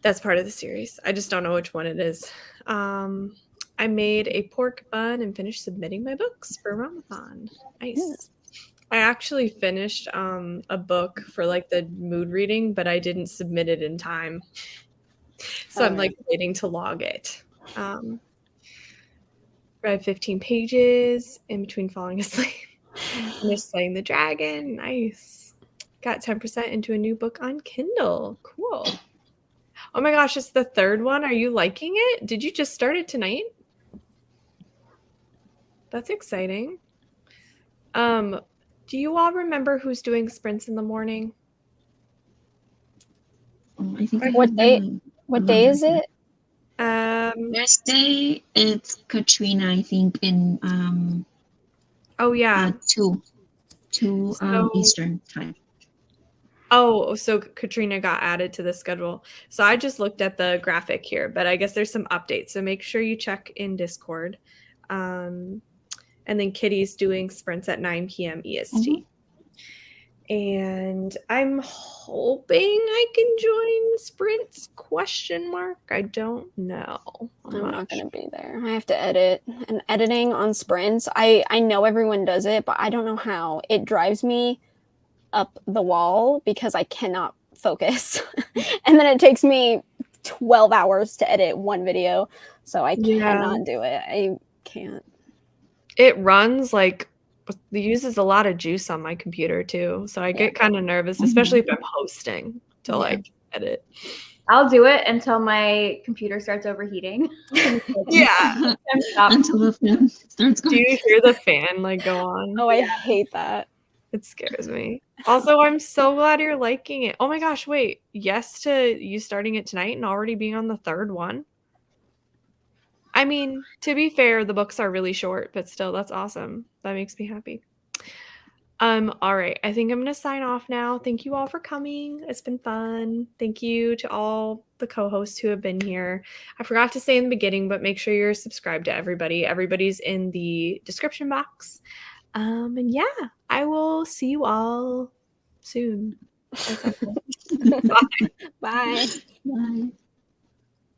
That's part of the series. I just don't know which one it is. I made a pork bun and finished submitting my books for Readathon. Nice. I actually finished a book for like the mood reading, but I didn't submit it in time. So I'm like waiting to log it. Read 15 pages in between falling asleep. Finished Slaying the Dragon. Nice. Got 10% into a new book on Kindle. Cool. Oh my gosh, it's the third one. Are you liking it? Did you just start it tonight? That's exciting. Do you all remember who's doing sprints in the morning? I think What day is it? Thursday it's Katrina, I think, in oh yeah, 2 Eastern time. Oh, so Katrina got added to the schedule. So I just looked at the graphic here, but I guess there's some updates. So make sure you check in Discord. And then Kitty's doing sprints at 9 p.m. EST. And I'm hoping I can join sprints ? I don't know. I'm not gonna be there. I have to edit, and editing on sprints, I know everyone does it, but I don't know how. It drives me up the wall because I cannot focus. And then it takes me 12 hours to edit one video, so I cannot do it. I can't. It runs like it uses a lot of juice on my computer too, so I get kind of nervous, especially if I'm hosting to like edit. I'll do it until my computer starts overheating. Yeah. Until the fan starts going. Do you hear the fan like go on? Oh, I hate that. It scares me. Also, I'm so glad you're liking it. Oh my gosh, wait. Yes to you starting it tonight and already being on the third one. I mean, to be fair, the books are really short, but still, that's awesome. That makes me happy. All right. I think I'm gonna sign off now. Thank you all for coming. It's been fun. Thank you to all the co-hosts who have been here. I forgot to say in the beginning, but make sure you're subscribed to everybody. Everybody's in the description box. And yeah, I will see you all soon. Bye. Bye. Bye.